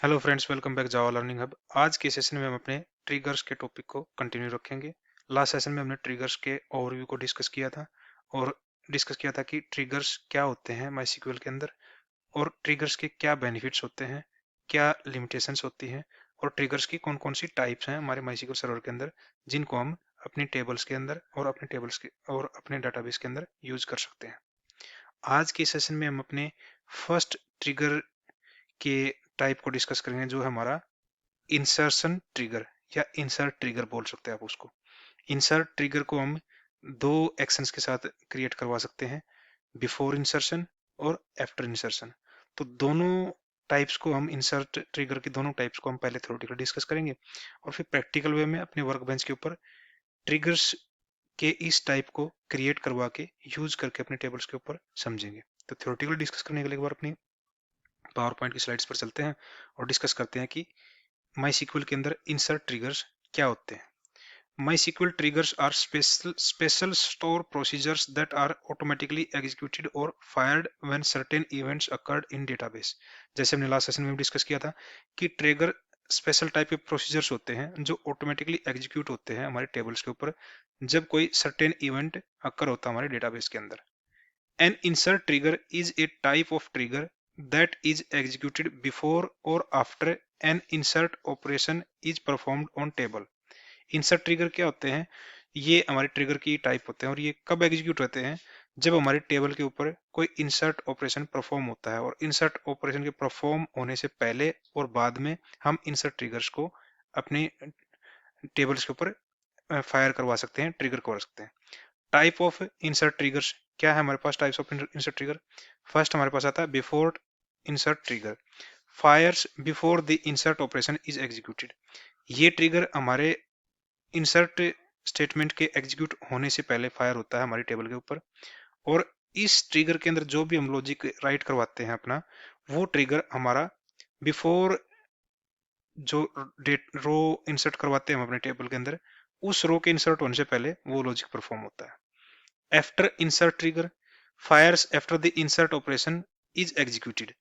Hello friends, welcome back जावा learning hub. आज के session में हम अपने ट्रिगर्स के टॉपिक को कंटिन्यू रखेंगे। लास्ट सेशन में हमने ट्रिगर्स के ओवरव्यू को डिस्कस किया था और डिस्कस किया था कि ट्रिगर्स क्या होते हैं माईसीक्यूएल के अंदर और ट्रिगर्स के क्या बेनिफिट्स होते हैं, क्या लिमिटेशंस होती हैं और ट्रिगर्स की कौन कौन सी टाइप्स हैं हमारे माईसीक्यूएल सर्वर के अंदर, जिनको हम अपनी टेबल्स के अंदर और अपने टेबल्स के और अपने डाटाबेस के अंदर यूज कर सकते हैं। आज के सेशन में हम अपने फर्स्ट ट्रिगर के टाइप को डिस्कस करेंगे, जो है हमारा इंसर्शन ट्रिगर या इंसर्ट ट्रिगर बोल सकते हैं आप उसको। इंसर्ट ट्रिगर को हम दो एक्शंस के साथ क्रिएट करवा सकते हैं, बिफोर इंसर्शन और आफ्टर इंसर्शन। तो दोनों टाइप्स को हम इंसर्ट ट्रिगर की दोनों टाइप्स को हम पहले थ्योरेटिकल डिस्कस करेंगे और फिर प्रैक्टिकल वे में अपने वर्क बेंच के ऊपर ट्रिगर्स के इस टाइप को क्रिएट करवा के यूज करके अपने टेबल्स के ऊपर समझेंगे। तो थ्योरेटिकल डिस्कस करने के लिए एक बार अपनी पावर पॉइंट की स्लाइड्स पर चलते हैं और डिस्कस करते हैं कि MySQL के अंदर इंसर्ट ट्रिगर्स क्या होते हैं। MySQL triggers are special store procedures that are automatically executed or fired when certain events occurred in database। जैसे हमने लास्ट सेशन में डिस्कस किया था कि ट्रिगर स्पेशल टाइप के प्रोसीजर्स होते हैं जो ऑटोमेटिकली एग्जीक्यूट होते हैं हमारे टेबल्स के ऊपर जब कोई सर्टेन इवेंट अकर होता है हमारे डेटाबेस के अंदर। An insert trigger is a type of trigger that is executed before or after an insert operation is performed on table। Insert trigger क्या होते हैं? ये हमारे ट्रिगर की टाइप होते हैं और ये कब एग्जीक्यूट होते हैं? जब हमारे टेबल के ऊपर कोई इंसर्ट ऑपरेशन परफॉर्म होता है और इंसर्ट ऑपरेशन के परफॉर्म होने से पहले और बाद में हम इंसर्ट ट्रिगर्स को अपने टेबल्स के ऊपर फायर करवा सकते हैं, ट्रिगर करवा सकते हैं। टाइप ऑफ इंसर्ट ट्रिगर्स क्या है हमारे पास? Types of insert trigger, first हमारे पास आता है before insert trigger, fires before the insert operation is executed. ये ट्रिगर हमारे इंसर्ट स्टेटमेंट के एग्जीक्यूट होने से पहले फायर होता है हमारी टेबल के ऊपर और इस ट्रिगर के अंदर जो भी हम लॉजिक राइट करवाते हैं अपना, वो ट्रिगर हमारा बिफोर जो डेट रो इंसर्ट करवाते हैं हम अपने टेबल के अंदर, उस रो के इंसर्ट होने से पहले वो लॉजिक परफॉर्म होता है। After insert trigger fires after the insert operation is executed.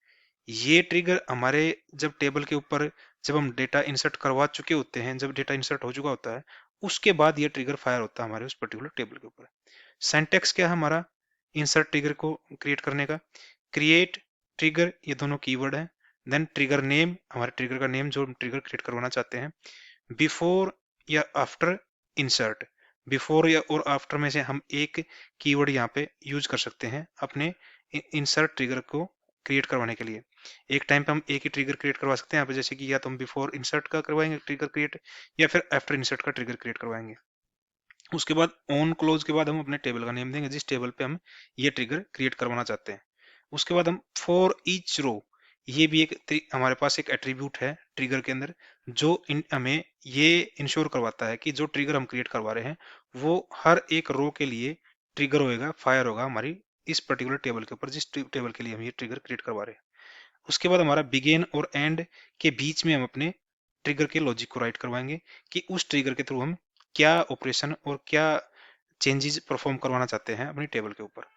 ये ट्रिगर हमारे जब टेबल के ऊपर जब हम डेटा इंसर्ट करवा चुके होते हैं, जब डेटा इंसर्ट हो चुका होता है, उसके बाद ये ट्रिगर फायर होता है हमारे उस पर्टिकुलर टेबल के ऊपर। सिंटैक्स क्या है हमारा इंसर्ट ट्रिगर को क्रिएट करने का? क्रिएट, ट्रिगर, ये दोनों कीवर्ड हैं। देन ट्रिगर नेम, हमारे ट्रिगर का नेम जो हम ट्रिगर क्रिएट करवाना चाहते हैं। बिफोर या आफ्टर इंसर्ट, बिफोर या और आफ्टर में से हम एक कीवर्ड यहाँ पे यूज कर सकते हैं अपने इंसर्ट ट्रिगर को क्रिएट करवाने के लिए। एक टाइम पे हम एक ही ट्रिगर क्रिएट करवा सकते हैं यहाँ पे, जैसे कि या तो हम बिफोर इंसर्ट का करवाएंगे ट्रिगर क्रिएट या फिर आफ्टर इंसर्ट का ट्रिगर क्रिएट करवाएंगे। उसके बाद ऑन क्लोज के बाद हम अपने टेबल का नेम देंगे जिस टेबल पे हम ये ट्रिगर क्रिएट करवाना चाहते हैं। उसके बाद हम फॉर ईच रो, ये भी एक हमारे पास एक एट्रीब्यूट है ट्रिगर के अंदर जो हमें ये इंश्योर करवाता है कि जो ट्रिगर हम क्रिएट करवा रहे हैं वो हर एक रो के लिए ट्रिगर होएगा, फायर होगा हमारी इस पर्टिकुलर टेबल के ऊपर जिस टेबल के लिए हम ये ट्रिगर क्रिएट करवा रहे हैं। उसके बाद हमारा बिगिन और एंड के बीच में हम अपने ट्रिगर के लॉजिक को राइट करवाएंगे कि उस ट्रिगर के थ्रू हम क्या ऑपरेशन और क्या चेंजेस परफॉर्म करवाना चाहते हैं अपनी टेबल के ऊपर।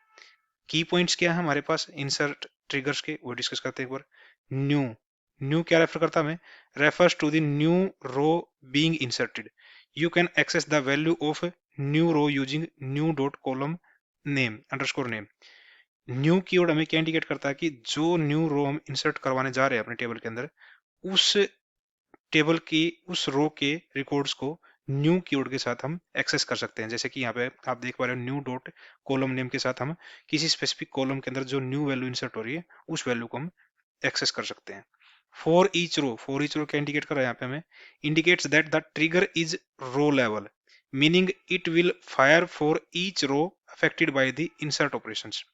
की पॉइंट्स क्या है हमारे पास इंसर्ट ट्रिगर्स के, वो डिस्कस करते हैं एक बार। न्यू, न्यू क्या रेफर करता है? Refers to the new row being inserted. You can access the value of new row using new dot column name underscore name. New keyword हमें क्या इंडिकेट करता है कि जो न्यू रो हम इंसर्ट करवाने जा रहे हैं अपने टेबल के अंदर, उस टेबल की उस रो के रिकॉर्ड्स को न्यू कीवर्ड के साथ हम एक्सेस कर सकते हैं। जैसे कि यहाँ पे आप देख पा रहे हो न्यू डॉट कॉलम नेम के साथ हम किसी स्पेसिफिक कॉलम के अंदर जो न्यू वैल्यू इंसर्ट हो रही है उस वैल्यू को हम एक्सेस कर सकते हैं। For each row, for each row क्या इंडिकेट कर रहा है यहाँ पे हमें? Indicates that the trigger is row level, meaning it will fire for each row affected by the insert operations.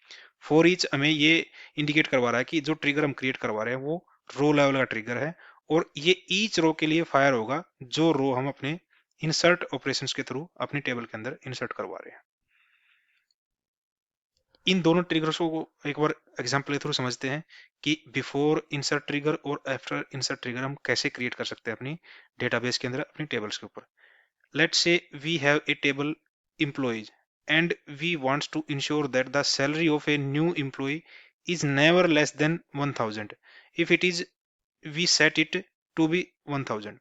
For each हमें ये इंडिकेट करवा रहा है कि जो ट्रिगर हम क्रिएट करवा रहे हैं वो रो लेवल का ट्रिगर है और ये ईच रो के लिए फायर होगा जो रो हम अपने इंसर्ट ऑपरेशंस के थ्रू अपनी टेबल के अंदर इंसर्ट करवा रहे हैं। इन दोनों ट्रिगर्स को एक बार एग्जांपल के थ्रू समझते हैं कि बिफोर इंसर्ट ट्रिगर और आफ्टर इंसर्ट ट्रिगर हम कैसे क्रिएट कर सकते हैं अपनी डेटाबेस के अंदर अपनी टेबल्स के ऊपर। Let's say we have a table employees and we want to ensure that the salary of a new employee is never less than 1000 if it is we set it to be 1000।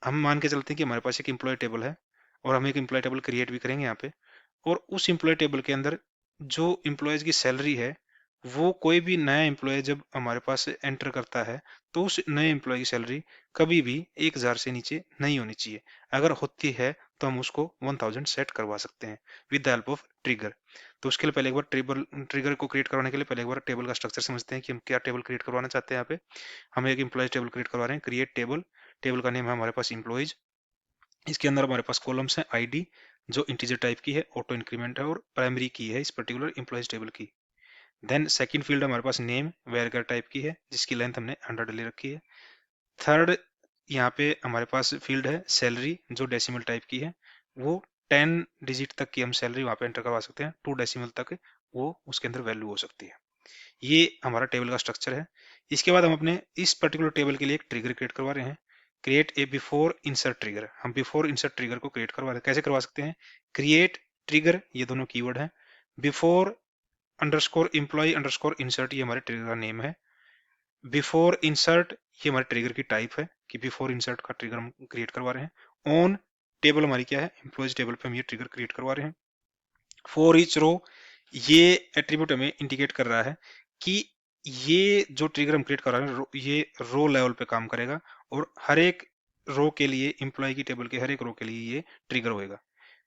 हम मान के चलते हैं कि हमारे पास एक employ table है और हम एक एम्प्लॉय टेबल क्रिएट भी करेंगे यहाँ पे, और उस एम्प्लॉय टेबल के अंदर जो एम्प्लॉयज की सैलरी है, वो कोई भी नया एम्प्लॉय जब हमारे पास एंटर करता है तो उस नए एम्प्लॉय की सैलरी कभी भी 1000 से नीचे नहीं होनी चाहिए। अगर होती है तो हम उसको 1000 सेट करवा सकते हैं with the help of trigger. तो उसके लिए पहले एक बार ट्रिगर को क्रिएट करवाने के लिए पहले एक बार टेबल का स्ट्रक्चर समझते हैं कि हम क्या टेबल क्रिएट करवाना चाहते हैं। यहाँ पे हम एक एम्प्लॉय टेबल क्रिएट करवा रहे हैं, क्रिएट टेबल। टेबल का नेम है हमारे पास एम्प्लॉयज। इसके अंदर हमारे पास कॉलम्स हैं, आईडी जो इंटीजर टाइप की है, ऑटो इंक्रीमेंट है, और प्राइमरी की है इस पर्टिकुलर एम्प्लॉयज टेबल की। देन सेकंड फील्ड हमारे पास नेम वेरकर टाइप की है जिसकी लेंथ हमने 100 ले रखी है। थर्ड यहाँ पे हमारे पास फील्ड है सैलरी जो डेसिमल टाइप की है, वो 10 डिजिट तक की हम सैलरी वहाँ पे एंटर करवा सकते हैं, 2 डेसिमल तक वो उसके अंदर वैल्यू हो सकती है। ये हमारा टेबल का स्ट्रक्चर है। इसके बाद हम अपने इस पर्टिकुलर टेबल के लिए एक ट्रिगर क्रिएट करवा रहे हैं, create a before insert trigger. हम बिफोर इंसर्ट ट्रिगर को क्रिएट करवा रहे हैं, कैसे करवा सकते हैं, क्रिएट ट्रिगर ये दोनों कीवर्ड है, before underscore employ underscore insert ये हमारे ट्रिगर का नेम है, बिफोर इंसर्ट ये हमारे ट्रिगर की टाइप है कि बिफोर इंसर्ट का ट्रिगर हम क्रिएट करवा रहे हैं, ऑन टेबल हमारी क्या है, एम्प्लॉयज टेबल पे हम ये ट्रिगर क्रिएट करवा रहे हैं, फॉर ईच रो ये एट्रीब्यूट हमें इंडिकेट कर रहा है कि ये जो ट्रिगर हम क्रिएट कर रहे हैं ये रो लेवल पे काम करेगा और हर एक रो के लिए एम्प्लॉय की टेबल के हर एक रो के लिए ये ट्रिगर होएगा।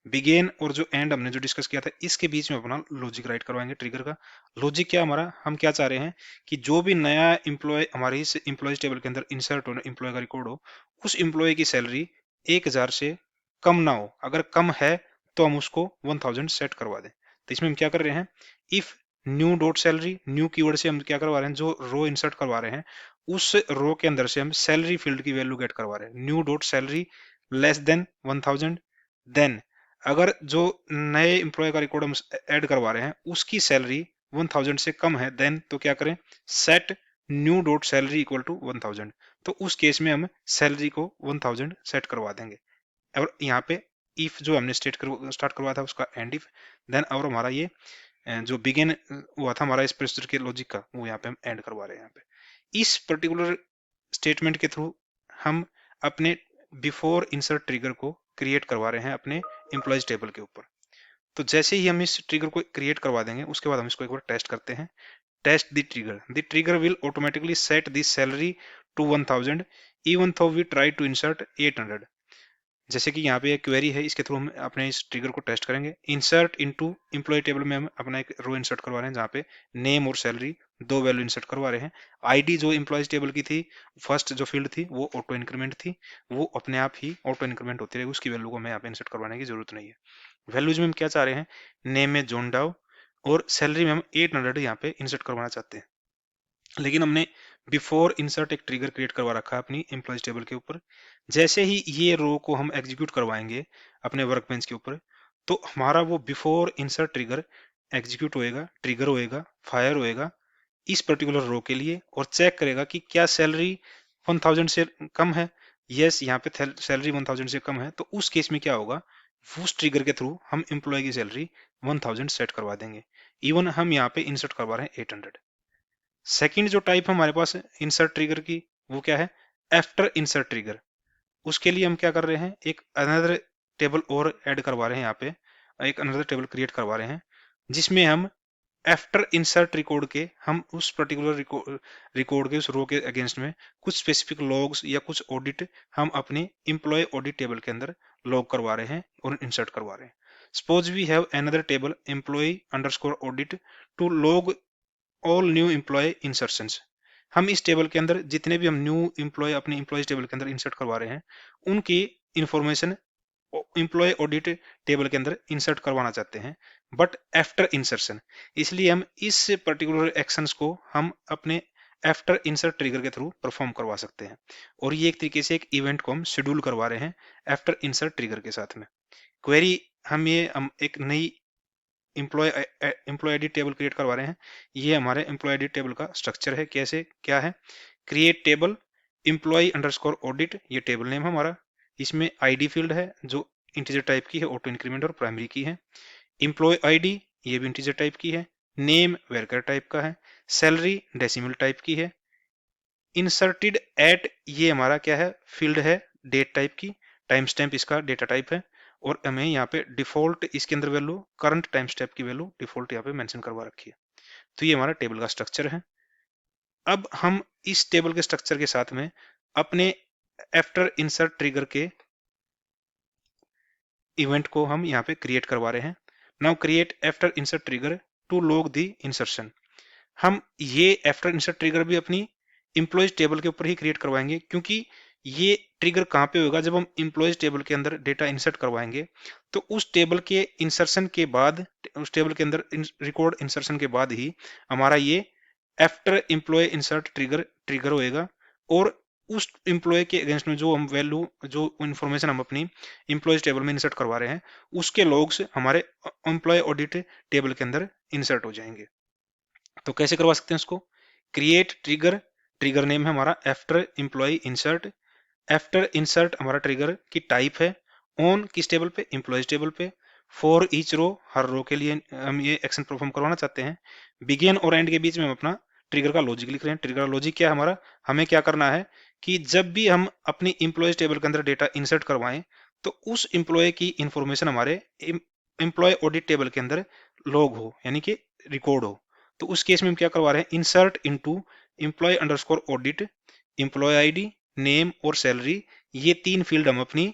बिगेन और जो एंड हमने जो डिस्कस किया था इसके बीच में अपना लॉजिक राइट करवाएंगे। ट्रिगर का लॉजिक क्या हमारा, हम क्या चाह रहे हैं कि जो भी नया एम्प्लॉय हमारे इस एम्प्लॉयज टेबल के अंदर इंसर्ट हो, एम्प्लॉय का रिकॉर्ड हो, उस एम्प्लॉय की सैलरी 1000 से कम ना हो। अगर कम है तो हम उसको 1000 सेट करवा दें। तो इसमें हम क्या कर रहे हैं, if new dot salary, new keyword से हम क्या करवा रहे हैं, जो रो इंसर्ट करवा रहे हैं उस रो के अंदर से हम सैलरी फील्ड की वैल्यू गेट करवा रहे हैं, new dot salary less than 1000। Then अगर जो नए एम्प्लॉय का रिकॉर्ड हम ऐड करवा रहे हैं उसकी सैलरी 1000 से कम है, देन तो क्या करें, set new dot salary equal to 1000। तो उस केस में हम सैलरी को 1000 सेट करवा देंगे। और यहाँ पे इफ जो हमने स्टार्ट करवाया था उसका एंड इफ, देन और हमारा ये जो बिगिन हुआ था हमारा इस प्रोसीजर के लॉजिक का, वो यहाँ पे हम एंड करवा रहे हैं। यहाँ पे इस पर्टिकुलर स्टेटमेंट के थ्रू हम अपने बिफोर इंसर्ट ट्रिगर को क्रिएट करवा रहे हैं अपने एम्प्लॉयज टेबल के ऊपर। तो जैसे ही हम इस ट्रिगर को क्रिएट करवा देंगे उसके बाद हम इसको एक बार टेस्ट करते हैं। Test the trigger will automatically set this salary to 1000 even though we try to insert 800। जैसे कि यहाँ पे एक क्वेरी है, इसके थ्रू हम अपने इस ट्रिगर को टेस्ट करेंगे। इंसर्ट इनटू एम्प्लॉय टेबल में हम अपना एक रो इंसर्ट करवा रहे हैं जहाँ पे नेम और सैलरी दो वैल्यू इंसर्ट करवा रहे हैं। आईडी जो एम्प्लॉयज टेबल की थी, फर्स्ट जो फील्ड थी वो ऑटो इंक्रीमेंट थी, वो अपने आप ही ऑटो इंक्रीमेंट होती रहेगी, उसकी वैल्यू को हमें यहाँ पे इंसर्ट करवाने की जरूरत नहीं है। वैल्यूज में हम क्या चाह रहे हैं, नेम में जॉन डाउ और सैलरी में हम 800 यहाँ पे इंसर्ट करवाना चाहते हैं। लेकिन हमने बिफोर इंसर्ट एक ट्रिगर क्रिएट करवा रखा है अपनी एम्प्लॉयज टेबल के ऊपर। जैसे ही ये रो को हम एग्जीक्यूट करवाएंगे अपने वर्क बेंच के ऊपर, तो हमारा वो बिफोर इंसर्ट ट्रिगर एग्जीक्यूट होएगा, ट्रिगर होएगा, फायर होएगा इस पर्टिकुलर रो के लिए और चेक करेगा कि क्या सैलरी 1000 से कम है। यस, यहाँ पे सैलरी 1000 से कम है, तो उस केस में क्या होगा, उस ट्रिगर के थ्रू हम एम्प्लॉय की सैलरी 1000 सेट करवा देंगे। इवन हम यहाँ पे इंसर्ट करवा रहे हैं 800। सेकंड जो टाइप है हमारे पास इंसर्ट ट्रिगर की, वो क्या है, आफ्टर इंसर्ट ट्रिगर। उसके लिए हम क्या कर रहे हैं, एक अनदर टेबल और ऐड करवा रहे हैं, यहाँ पे एक अनदर टेबल क्रिएट करवा रहे हैं जिसमें हम आफ्टर इंसर्ट रिकॉर्ड के हम उस पर्टिकुलर रिकॉर्ड के उस रो के अगेंस्ट में कुछ स्पेसिफिक लॉग्स या कुछ ऑडिट हम अपने एम्प्लॉय ऑडिट टेबल के अंदर लॉग करवा रहे हैं और इंसर्ट करवा रहे हैं। Suppose we have another table employ underscore audit to log all new employee insertions. हम इस टेबल के अंदर जितने भी हम न्यू एम्प्लॉय अपने एम्प्लॉयज टेबल के अंदर इंसर्ट करवा रहे हैं उनकी इंफॉर्मेशन एम्प्लॉय ऑडिट टेबल के अंदर इंसर्ट करवाना चाहते हैं, बट आफ्टर इंसर्शन। इसलिए हम इस पर्टिकुलर एक्शंस को हम अपने आफ्टर इंसर्ट ट्रिगर के थ्रू परफॉर्म करवा सकते हैं, और ये एक तरीके से एक इवेंट को हम शेड्यूल करवा रहे हैं आफ्टर इंसर्ट ट्रिगर के साथ में। क्वेरी हम एक नई एम्प्लॉय आईडी टेबल क्रिएट करवा रहे हैं। ये हमारे एम्प्लॉय आईडी टेबल का स्ट्रक्चर है। कैसे क्या है, create table employ underscore audit, ये टेबल नेम है हमारा। इसमें आईडी फील्ड है जो इंटीजर टाइप की है, ऑटो इंक्रीमेंट और प्राइमरी की है। एम्प्लॉय आईडी ये भी इंटीजर टाइप की है। नेम वेरकर टाइप का है। सैलरी डेसिमल टाइप की है। इंसर्टेड एट, ये हमारा क्या है, फील्ड है डेट टाइप की, टाइम स्टैम्प इसका डेटा टाइप है, और हमें यहाँ पे डिफॉल्ट इसके अंदर वैल्यू करंट टाइम स्टैम्प की वैल्यू डिफॉल्ट यहाँ पे मेंशन करवा रखी है। तो ये हमारा टेबल का स्ट्रक्चर है। अब हम इस टेबल के स्ट्रक्चर के साथ में अपने आफ्टर इंसर्ट ट्रिगर के इवेंट को हम यहाँ पे क्रिएट करवा रहे हैं। Now create after insert trigger to log the insertion. हम ये आफ्टर इंसर्ट ट्रिगर भी अपनी इंप्लॉयज टेबल के ऊपर ही क्रिएट करवाएंगे, क्योंकि ये ट्रिगर कहाँ पे होगा, जब हम इंप्लॉयज टेबल के अंदर डेटा इंसर्ट करवाएंगे तो उस टेबल के इंसर्शन के बाद, उस टेबल के अंदर रिकॉर्ड इंसर्शन के बाद ही हमारा ये after employ insert trigger trigger होएगा, और उस एम्प्लॉय के अगेंस्ट में जो हम वैल्यू, जो इंफॉर्मेशन हम अपनी इंप्लॉयज टेबल में इंसर्ट करवा रहे हैं, उसके लॉग्स हमारे एम्प्लॉय ऑडिट टेबल के अंदर इंसर्ट हो जाएंगे। तो कैसे करवा सकते हैं उसको, क्रिएट ट्रिगर, ट्रिगर नेम है हमारा after employ insert, after insert हमारा ट्रिगर की टाइप है ऑन किस टेबल पे, एम्प्लॉयज टेबल पे, फॉर ईच रो, हर रो के लिए हम ये एक्शन परफॉर्म करवाना चाहते हैं, बिगिन और एंड के बीच में हम अपना ट्रिगर का लॉजिक लिख रहे हैं। ट्रिगर का लॉजिक क्या है हमारा, हमें क्या करना है कि जब भी हम अपनी एम्प्लॉयज टेबल के अंदर डेटा इंसर्ट करवाएं तो उस एम्प्लॉय की इंफॉर्मेशन हमारे एम्प्लॉय ऑडिट टेबल के अंदर लॉग हो, यानी कि रिकॉर्ड हो। तो उस केस में हम क्या करवा रहे हैं, insert into employ underscore audit, employ ID, name और सैलरी, ये तीन फील्ड हम अपनी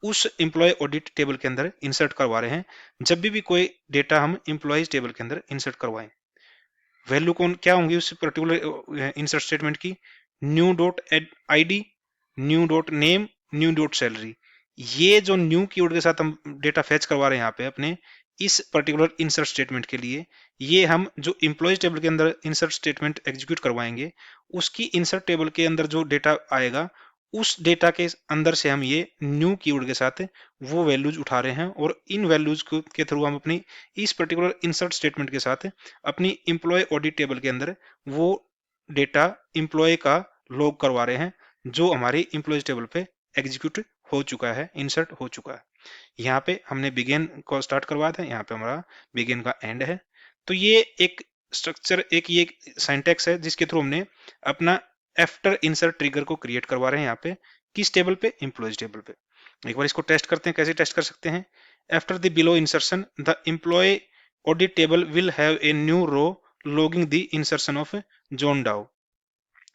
उस एम्प्लॉय ऑडिट टेबल के अंदर इंसर्ट करवा रहे हैं जब भी कोई डेटा हम एम्प्लॉयज टेबल के अंदर इंसर्ट करवाएं। वैल्यू कौन क्या होंगी उस पर्टिकुलर इंसर्ट स्टेटमेंट की, new dot ID, new dot name, new dot salary. ये जो न्यू कीवर्ड के साथ हम डेटा फैच करवा रहे हैं यहाँ पे अपने इस पर्टिकुलर इंसर्ट स्टेटमेंट के लिए, ये हम जो एम्प्लॉयज टेबल के अंदर इंसर्ट स्टेटमेंट एग्जीक्यूट करवाएंगे उसकी इंसर्ट टेबल के अंदर जो डेटा आएगा उस डेटा के अंदर से हम ये न्यू कीवर्ड के साथ वो वैल्यूज उठा रहे हैं, और इन वैल्यूज के थ्रू हम अपनी इस पर्टिकुलर इंसर्ट स्टेटमेंट के साथ अपनी एम्प्लॉय ऑडिट टेबल के अंदर वो डेटा एम्प्लॉय का लॉग करवा रहे हैं जो हमारी एम्प्लॉयज टेबल पे एग्जीक्यूट हो चुका है, इंसर्ट हो चुका है। यहाँ पे हमने बिगिन को स्टार्ट करवाया था, यहाँ पे हमारा बिगिन का एंड है। तो ये एक स्ट्रक्चर, एक ये सिंटैक्स है जिसके थ्रू हमने अपना आफ्टर इंसर्ट ट्रिगर को क्रिएट करवा रहे हैं यहाँ पे किस टेबल पे, एम्प्लॉयज टेबल पे। एक बार इसको टेस्ट करते हैं, कैसे टेस्ट कर सकते हैं, after the below insertion the employ audit table will have a new row logging the insertion of John Doe.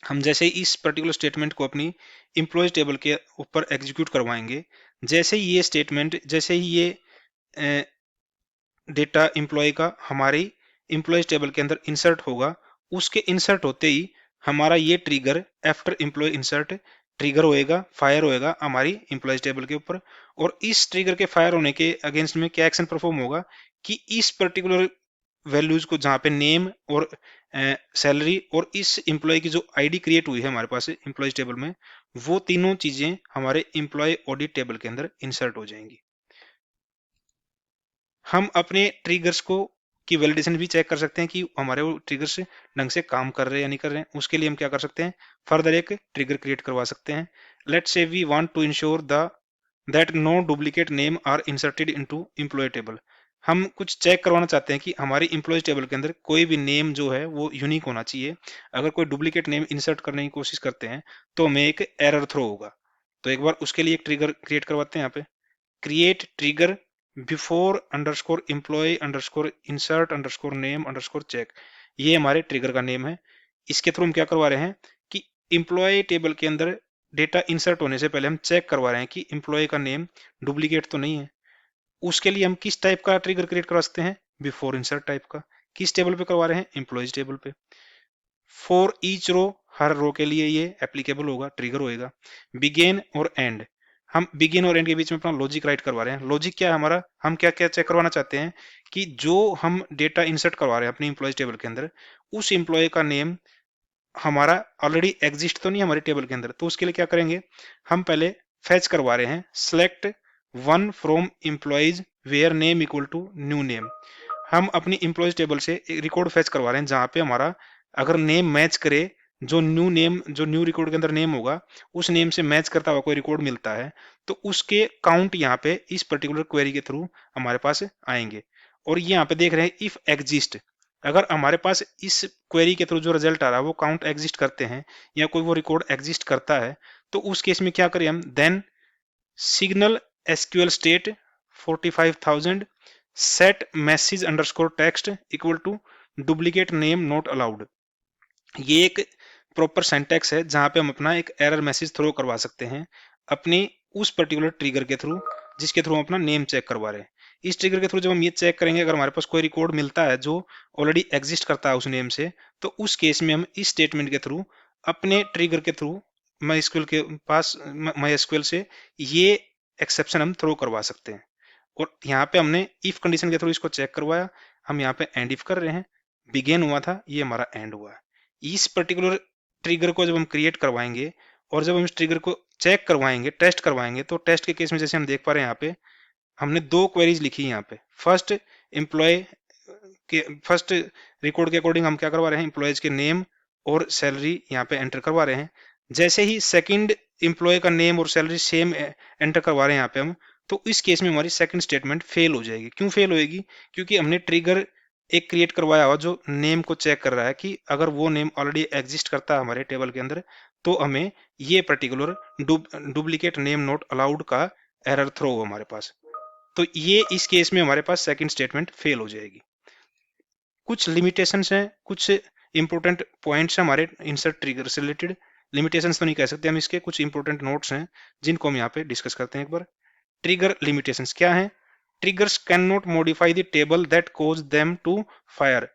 हम जैसे ही इस पर्टिकुलर स्टेटमेंट को अपनी एम्प्लॉयज टेबल के ऊपर एग्जीक्यूट करवाएंगे, जैसे ही ये स्टेटमेंट, जैसे ही ये डेटा एम्प्लॉय का हमारी एम्प्लॉयज टेबल के अंदर इंसर्ट होगा, उसके इंसर्ट होते ही हमारा ये trigger after employ insert trigger होएगा, फायर होएगा हमारी एम्प्लॉयज टेबल के ऊपर। और इस ट्रिगर के फायर होने के अगेंस्ट में क्या एक्शन परफॉर्म होगा कि इस पर्टिकुलर वैल्यूज को, जहाँ पे नेम और सैलरी और इस एम्प्लॉय की जो आईडी क्रिएट हुई है हमारे पास एम्प्लॉयज टेबल में, वो तीनों चीजें हमारे एम्प्लॉय ऑडिट टेबल के अंदर इंसर्ट हो जाएंगी। हम अपने ट्रिगर्स को की वैलिडेशन भी चेक कर सकते हैं कि हमारे वो ट्रिगर्स ढंग से काम कर रहे हैं या नहीं कर रहे हैं। उसके लिए हम क्या कर सकते हैं, फर्दर एक ट्रिगर क्रिएट करवा सकते हैं। Let's say we want to ensure the that no duplicate name are inserted into employ table. हम कुछ चेक करवाना चाहते हैं कि हमारी एम्प्लॉयज टेबल के अंदर कोई भी नेम जो है वो यूनिक होना चाहिए। अगर कोई डुप्लीकेट नेम इंसर्ट करने की कोशिश करते हैं तो हमें एक एरर थ्रो होगा। तो एक बार उसके लिए एक ट्रिगर क्रिएट करवाते हैं यहाँ पे, create trigger before underscore employ underscore insert underscore name underscore check. ये हमारे ट्रिगर का नेम है। इसके थ्रू हम क्या करवा रहे हैं कि एम्प्लॉय टेबल के अंदर डेटा इंसर्ट होने से पहले हम चेक करवा रहे हैं कि एम्प्लॉय का नेम डुप्लीकेट तो नहीं है। उसके लिए हम किस टाइप का ट्रिगर क्रिएट करवा सकते हैं, बिफोर इंसर्ट टाइप का। किस टेबल पे करवा रहे हैं, एम्प्लॉयज टेबल पे। फॉर ईच रो, हर रो के लिए ये एप्लीकेबल होगा, ट्रिगर होएगा। बिगिन और एंड, हम बिगिन और एंड के बीच में अपना लॉजिक राइट करवा रहे हैं। लॉजिक क्या है हमारा, हम क्या क्या चेक करवाना चाहते हैं कि जो हम डेटा इंसर्ट करवा रहे हैं अपनी एम्प्लॉयज टेबल के अंदर, उस एम्प्लॉय का नेम हमारा ऑलरेडी एग्जिस्ट तो नहीं हमारे टेबल के अंदर। तो उसके लिए क्या करेंगे, हम पहले फैच करवा रहे हैं select one from employees where name equal to new name. हम अपनी एम्प्लॉयज टेबल से एक रिकॉर्ड फैच करवा रहे हैं जहां पे हमारा अगर नेम मैच करे, जो न्यू नेम, जो न्यू रिकॉर्ड के अंदर नेम होगा उस नेम से मैच करता हुआ कोई रिकॉर्ड मिलता है तो उसके काउंट यहाँ पे इस पर्टिकुलर क्वेरी के थ्रू हमारे पास आएंगे। और ये यहाँ पे देख रहे हैं इफ एग्जिस्ट, अगर हमारे पास इस क्वेरी के थ्रू जो रिजल्ट आ रहा है वो काउंट एग्जिस्ट करते हैं या कोई वो रिकॉर्ड एग्जिस्ट करता है, तो उस केस में क्या करें हम, then signal SQL state 45,000 set message underscore text equal to duplicate name not allowed. ये एक प्रॉपर सिंटैक्स है जहां पे हम अपना एक एरर मैसेज थ्रो करवा सकते हैं अपने उस पर्टिकुलर ट्रिगर के थ्रू जिसके थ्रू हम अपना नेम चेक करवा रहे हैं। इस ट्रिगर के थ्रू जब हम ये चेक करेंगे, अगर हमारे पास कोई रिकॉर्ड मिलता है जो ऑलरेडी एग्जिस्ट करता है उस नेम से, तो उस केस में हम इस स्टेटमेंट के थ्रू अपने ट्रिगर के थ्रू माइस्क्यूएल के पास माइस्क्यूएल से ये एक्सेप्शन हम थ्रो करवा सकते हैं। और यहाँ पे हमने इफ कंडीशन के थ्रू इसको चेक करवाया, हम यहाँ पे एंड इफ कर रहे हैं, बिगेन हुआ था, ये हमारा एंड हुआ है। इस पर्टिकुलर ट्रिगर को जब हम क्रिएट करवाएंगे और जब हम इस ट्रिगर को चेक करवाएंगे, टेस्ट करवाएंगे, तो टेस्ट के केस में जैसे हम देख पा रहे हैं यहाँ पे हमने दो क्वेरीज लिखी यहाँ पे। फर्स्ट एम्प्लॉय के फर्स्ट रिकॉर्ड के अकॉर्डिंग हम क्या करवा रहे हैं, एम्प्लॉयज के नेम और सैलरी यहाँ पे एंटर करवा रहे हैं। जैसे ही सेकंड एम्प्लॉय का नेम और सैलरी सेम एंटर करवा रहे हैं यहाँ पे हम, तो इस केस में हमारी सेकंड स्टेटमेंट फेल हो जाएगी। क्यों फेल होएगी? क्योंकि हमने ट्रिगर एक क्रिएट करवाया हुआ जो नेम को चेक कर रहा है कि अगर वो नेम ऑलरेडी एग्जिस्ट करता है हमारे टेबल के अंदर, तो हमें ये particular duplicate name not allowed का एरर थ्रो हो हमारे पास। तो ये इस केस में हमारे पास सेकंड स्टेटमेंट फेल हो जाएगी। कुछ लिमिटेशंस हैं, कुछ इंपॉर्टेंट पॉइंट्स हैं हमारे इंसर्ट ट्रिगर से रिलेटेड। लिमिटेशंस तो नहीं कह सकते हम, इसके कुछ इंपॉर्टेंट नोट्स हैं जिनको हम यहाँ पे डिस्कस करते हैं एक बार। ट्रिगर लिमिटेशंस क्या है? Triggers cannot modify the table that cause them to fire.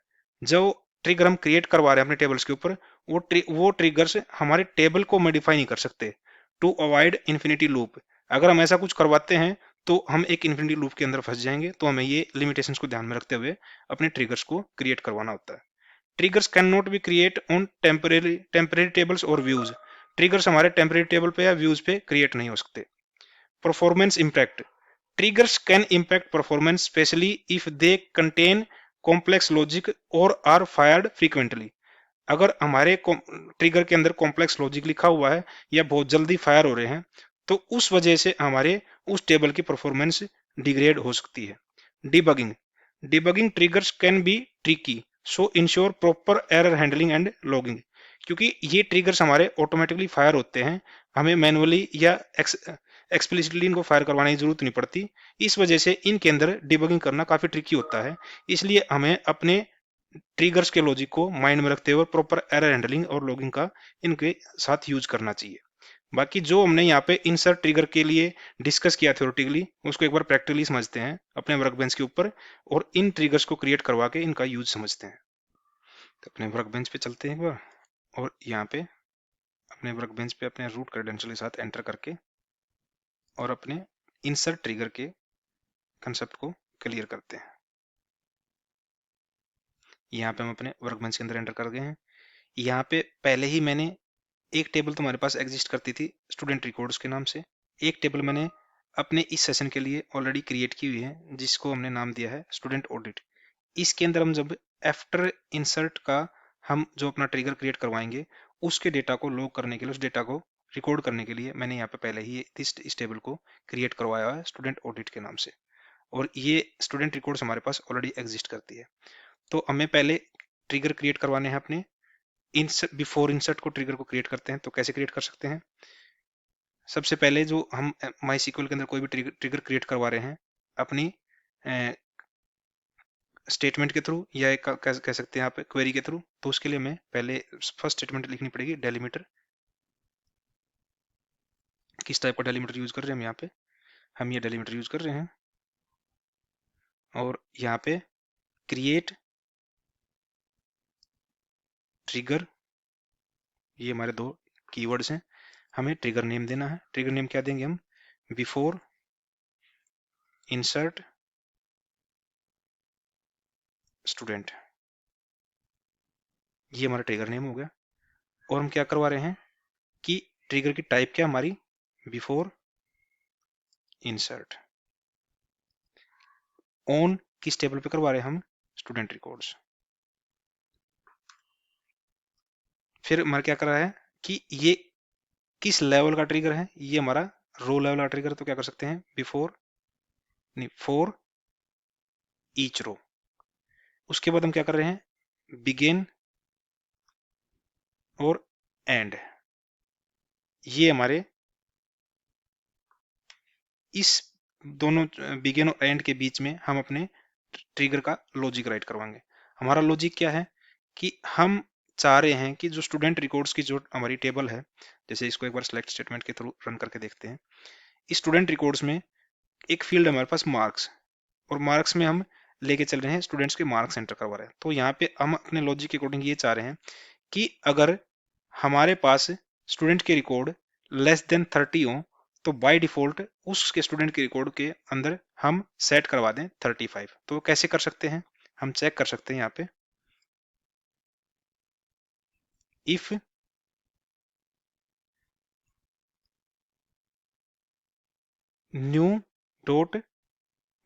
जो ट्रिगर हम क्रिएट करवा रहे हैं अपने टेबल्स के ऊपर, वो ट्रिगर्स हमारे टेबल को मॉडिफाई नहीं कर सकते टू अवॉइड इन्फिनिटी लूप। अगर हम ऐसा कुछ करवाते हैं तो हम एक इन्फिनिटी लूप के अंदर फंस जाएंगे, तो हमें ये लिमिटेशंस को ध्यान में रखते हुए अपने ट्रिगर्स को क्रिएट करवाना होता है। Triggers can not be create on temporary tables और व्यूज। ट्रिगर्स हमारे टेम्परेरी टेबल पे या व्यूज पे क्रिएट नहीं हो सकते। Performance impact. Triggers can impact performance, especially if they contain complex logic or are fired frequently. अगर हमारे ट्रिगर के अंदर कॉम्प्लेक्स लॉजिक लिखा हुआ है या बहुत जल्दी फायर हो रहे हैं, तो उस वजह से हमारे उस टेबल की परफॉर्मेंस डिग्रेड हो सकती है। Debugging. Debugging triggers can be tricky, so ensure proper error handling and logging. क्योंकि ये ट्रिगर्स हमारे ऑटोमेटिकली फायर होते हैं, हमें मैनुअली या एक्सप्लिसिटली इनको फायर करवाने की जरूरत नहीं पड़ती। इस वजह से इनके अंदर डिबगिंग करना काफी ट्रिकी होता है। इसलिए हमें अपने ट्रिगर्स के लॉजिक को माइंड में रखते हुए प्रॉपर एरर हैंडलिंग और लॉगिंग का इनके साथ यूज करना चाहिए। बाकी जो हमने यहाँ पे इंसर्ट ट्रिगर के लिए डिस्कस किया थ्योरेटिकली, उसको एक बार प्रैक्टिकली समझते हैं अपने वर्क बेंच के ऊपर और इन ट्रिगर्स को क्रिएट करवा के इनका यूज समझते हैं। तो अपने वर्क बेंच पे चलते हैं एक बार और यहाँ पे अपने वर्क बेंच पे अपने रूट क्रेडेंशियल के साथ एंटर करके और अपने इंसर्ट ट्रिगर के कंसेप्ट को क्लियर करते हैं। यहाँ पे हम अपने वर्क बेंच के अंदर एंटर कर गए हैं। यहाँ पे पहले ही मैंने एक टेबल तो हमारे पास एग्जिस्ट करती थी स्टूडेंट रिकॉर्ड्स के नाम से, एक टेबल मैंने अपने इस सेशन के लिए ऑलरेडी क्रिएट की हुई है जिसको हमने नाम दिया है स्टूडेंट ऑडिट। इसके अंदर हम जब आफ्टर इंसर्ट का हम जो अपना ट्रिगर क्रिएट करवाएंगे, उसके डेटा को लॉग करने के लिए, उस डेटा को रिकॉर्ड करने के लिए मैंने यहाँ पे पहले ही इस टेबल को क्रिएट करवाया है स्टूडेंट ऑडिट के नाम से। और ये स्टूडेंट रिकॉर्ड्स हमारे पास ऑलरेडी एग्जिस्ट करती है। तो हमें पहले ट्रिगर क्रिएट करवाने हैं अपने बिफोर इंसर्ट को ट्रिगर को क्रिएट करते हैं। तो कैसे क्रिएट कर सकते हैं? सबसे पहले जो हम माई सीक्वल के अंदर कोई भी ट्रिगर क्रिएट करवा रहे हैं अपनी स्टेटमेंट के थ्रू या एक कह सकते हैं यहाँ पे क्वेरी के थ्रू, तो उसके लिए हमें पहले फर्स्ट स्टेटमेंट लिखनी पड़ेगी डेलीमीटर। किस टाइप का डेलीमीटर यूज कर रहे हैं हम यहाँ पे? हम ये डेलीमीटर यूज कर रहे हैं और यहाँ पे क्रिएट ट्रिगर, ये हमारे दो कीवर्ड्स हैं। हमें ट्रिगर नेम देना है। ट्रिगर नेम क्या देंगे हम? बिफोर इंसर्ट स्टूडेंट, ये हमारा ट्रिगर नेम हो गया। और हम क्या करवा रहे हैं कि ट्रिगर की टाइप क्या हमारी? Before insert. ऑन किस टेबल पे करवा रहे हैं हम? Student records. फिर हमारा क्या कर रहा है कि ये किस लेवल का ट्रिगर है? ये हमारा रो लेवल का ट्रिगर। तो क्या कर सकते हैं? बिफोर नहीं, फॉर ईच रो। उसके बाद हम क्या कर रहे हैं? बिगिन और एंड, ये हमारे इस दोनों बिगिन और एंड के बीच में हम अपने ट्रिगर का लॉजिक राइट करवाएंगे। हमारा लॉजिक क्या है कि हम चाह रहे हैं कि जो स्टूडेंट रिकॉर्ड्स की जो हमारी टेबल है, जैसे इसको एक बार सेलेक्ट स्टेटमेंट के थ्रू रन करके देखते हैं। इस स्टूडेंट रिकॉर्ड्स में एक फील्ड है हमारे पास मार्क्स, और मार्क्स में हम लेके चल रहे हैं स्टूडेंट्स के मार्क्स एंटर करवा रहे हैं। तो यहाँ पे हम अपने लॉजिक के अकॉर्डिंग ये चाह रहे हैं कि अगर हमारे पास स्टूडेंट के रिकॉर्ड लेस देन 30 हो तो बाय डिफॉल्ट उसके स्टूडेंट के रिकॉर्ड के अंदर हम सेट करवा दें 35। तो कैसे कर सकते हैं, हम चेक कर सकते हैं यहाँ पे, if new dot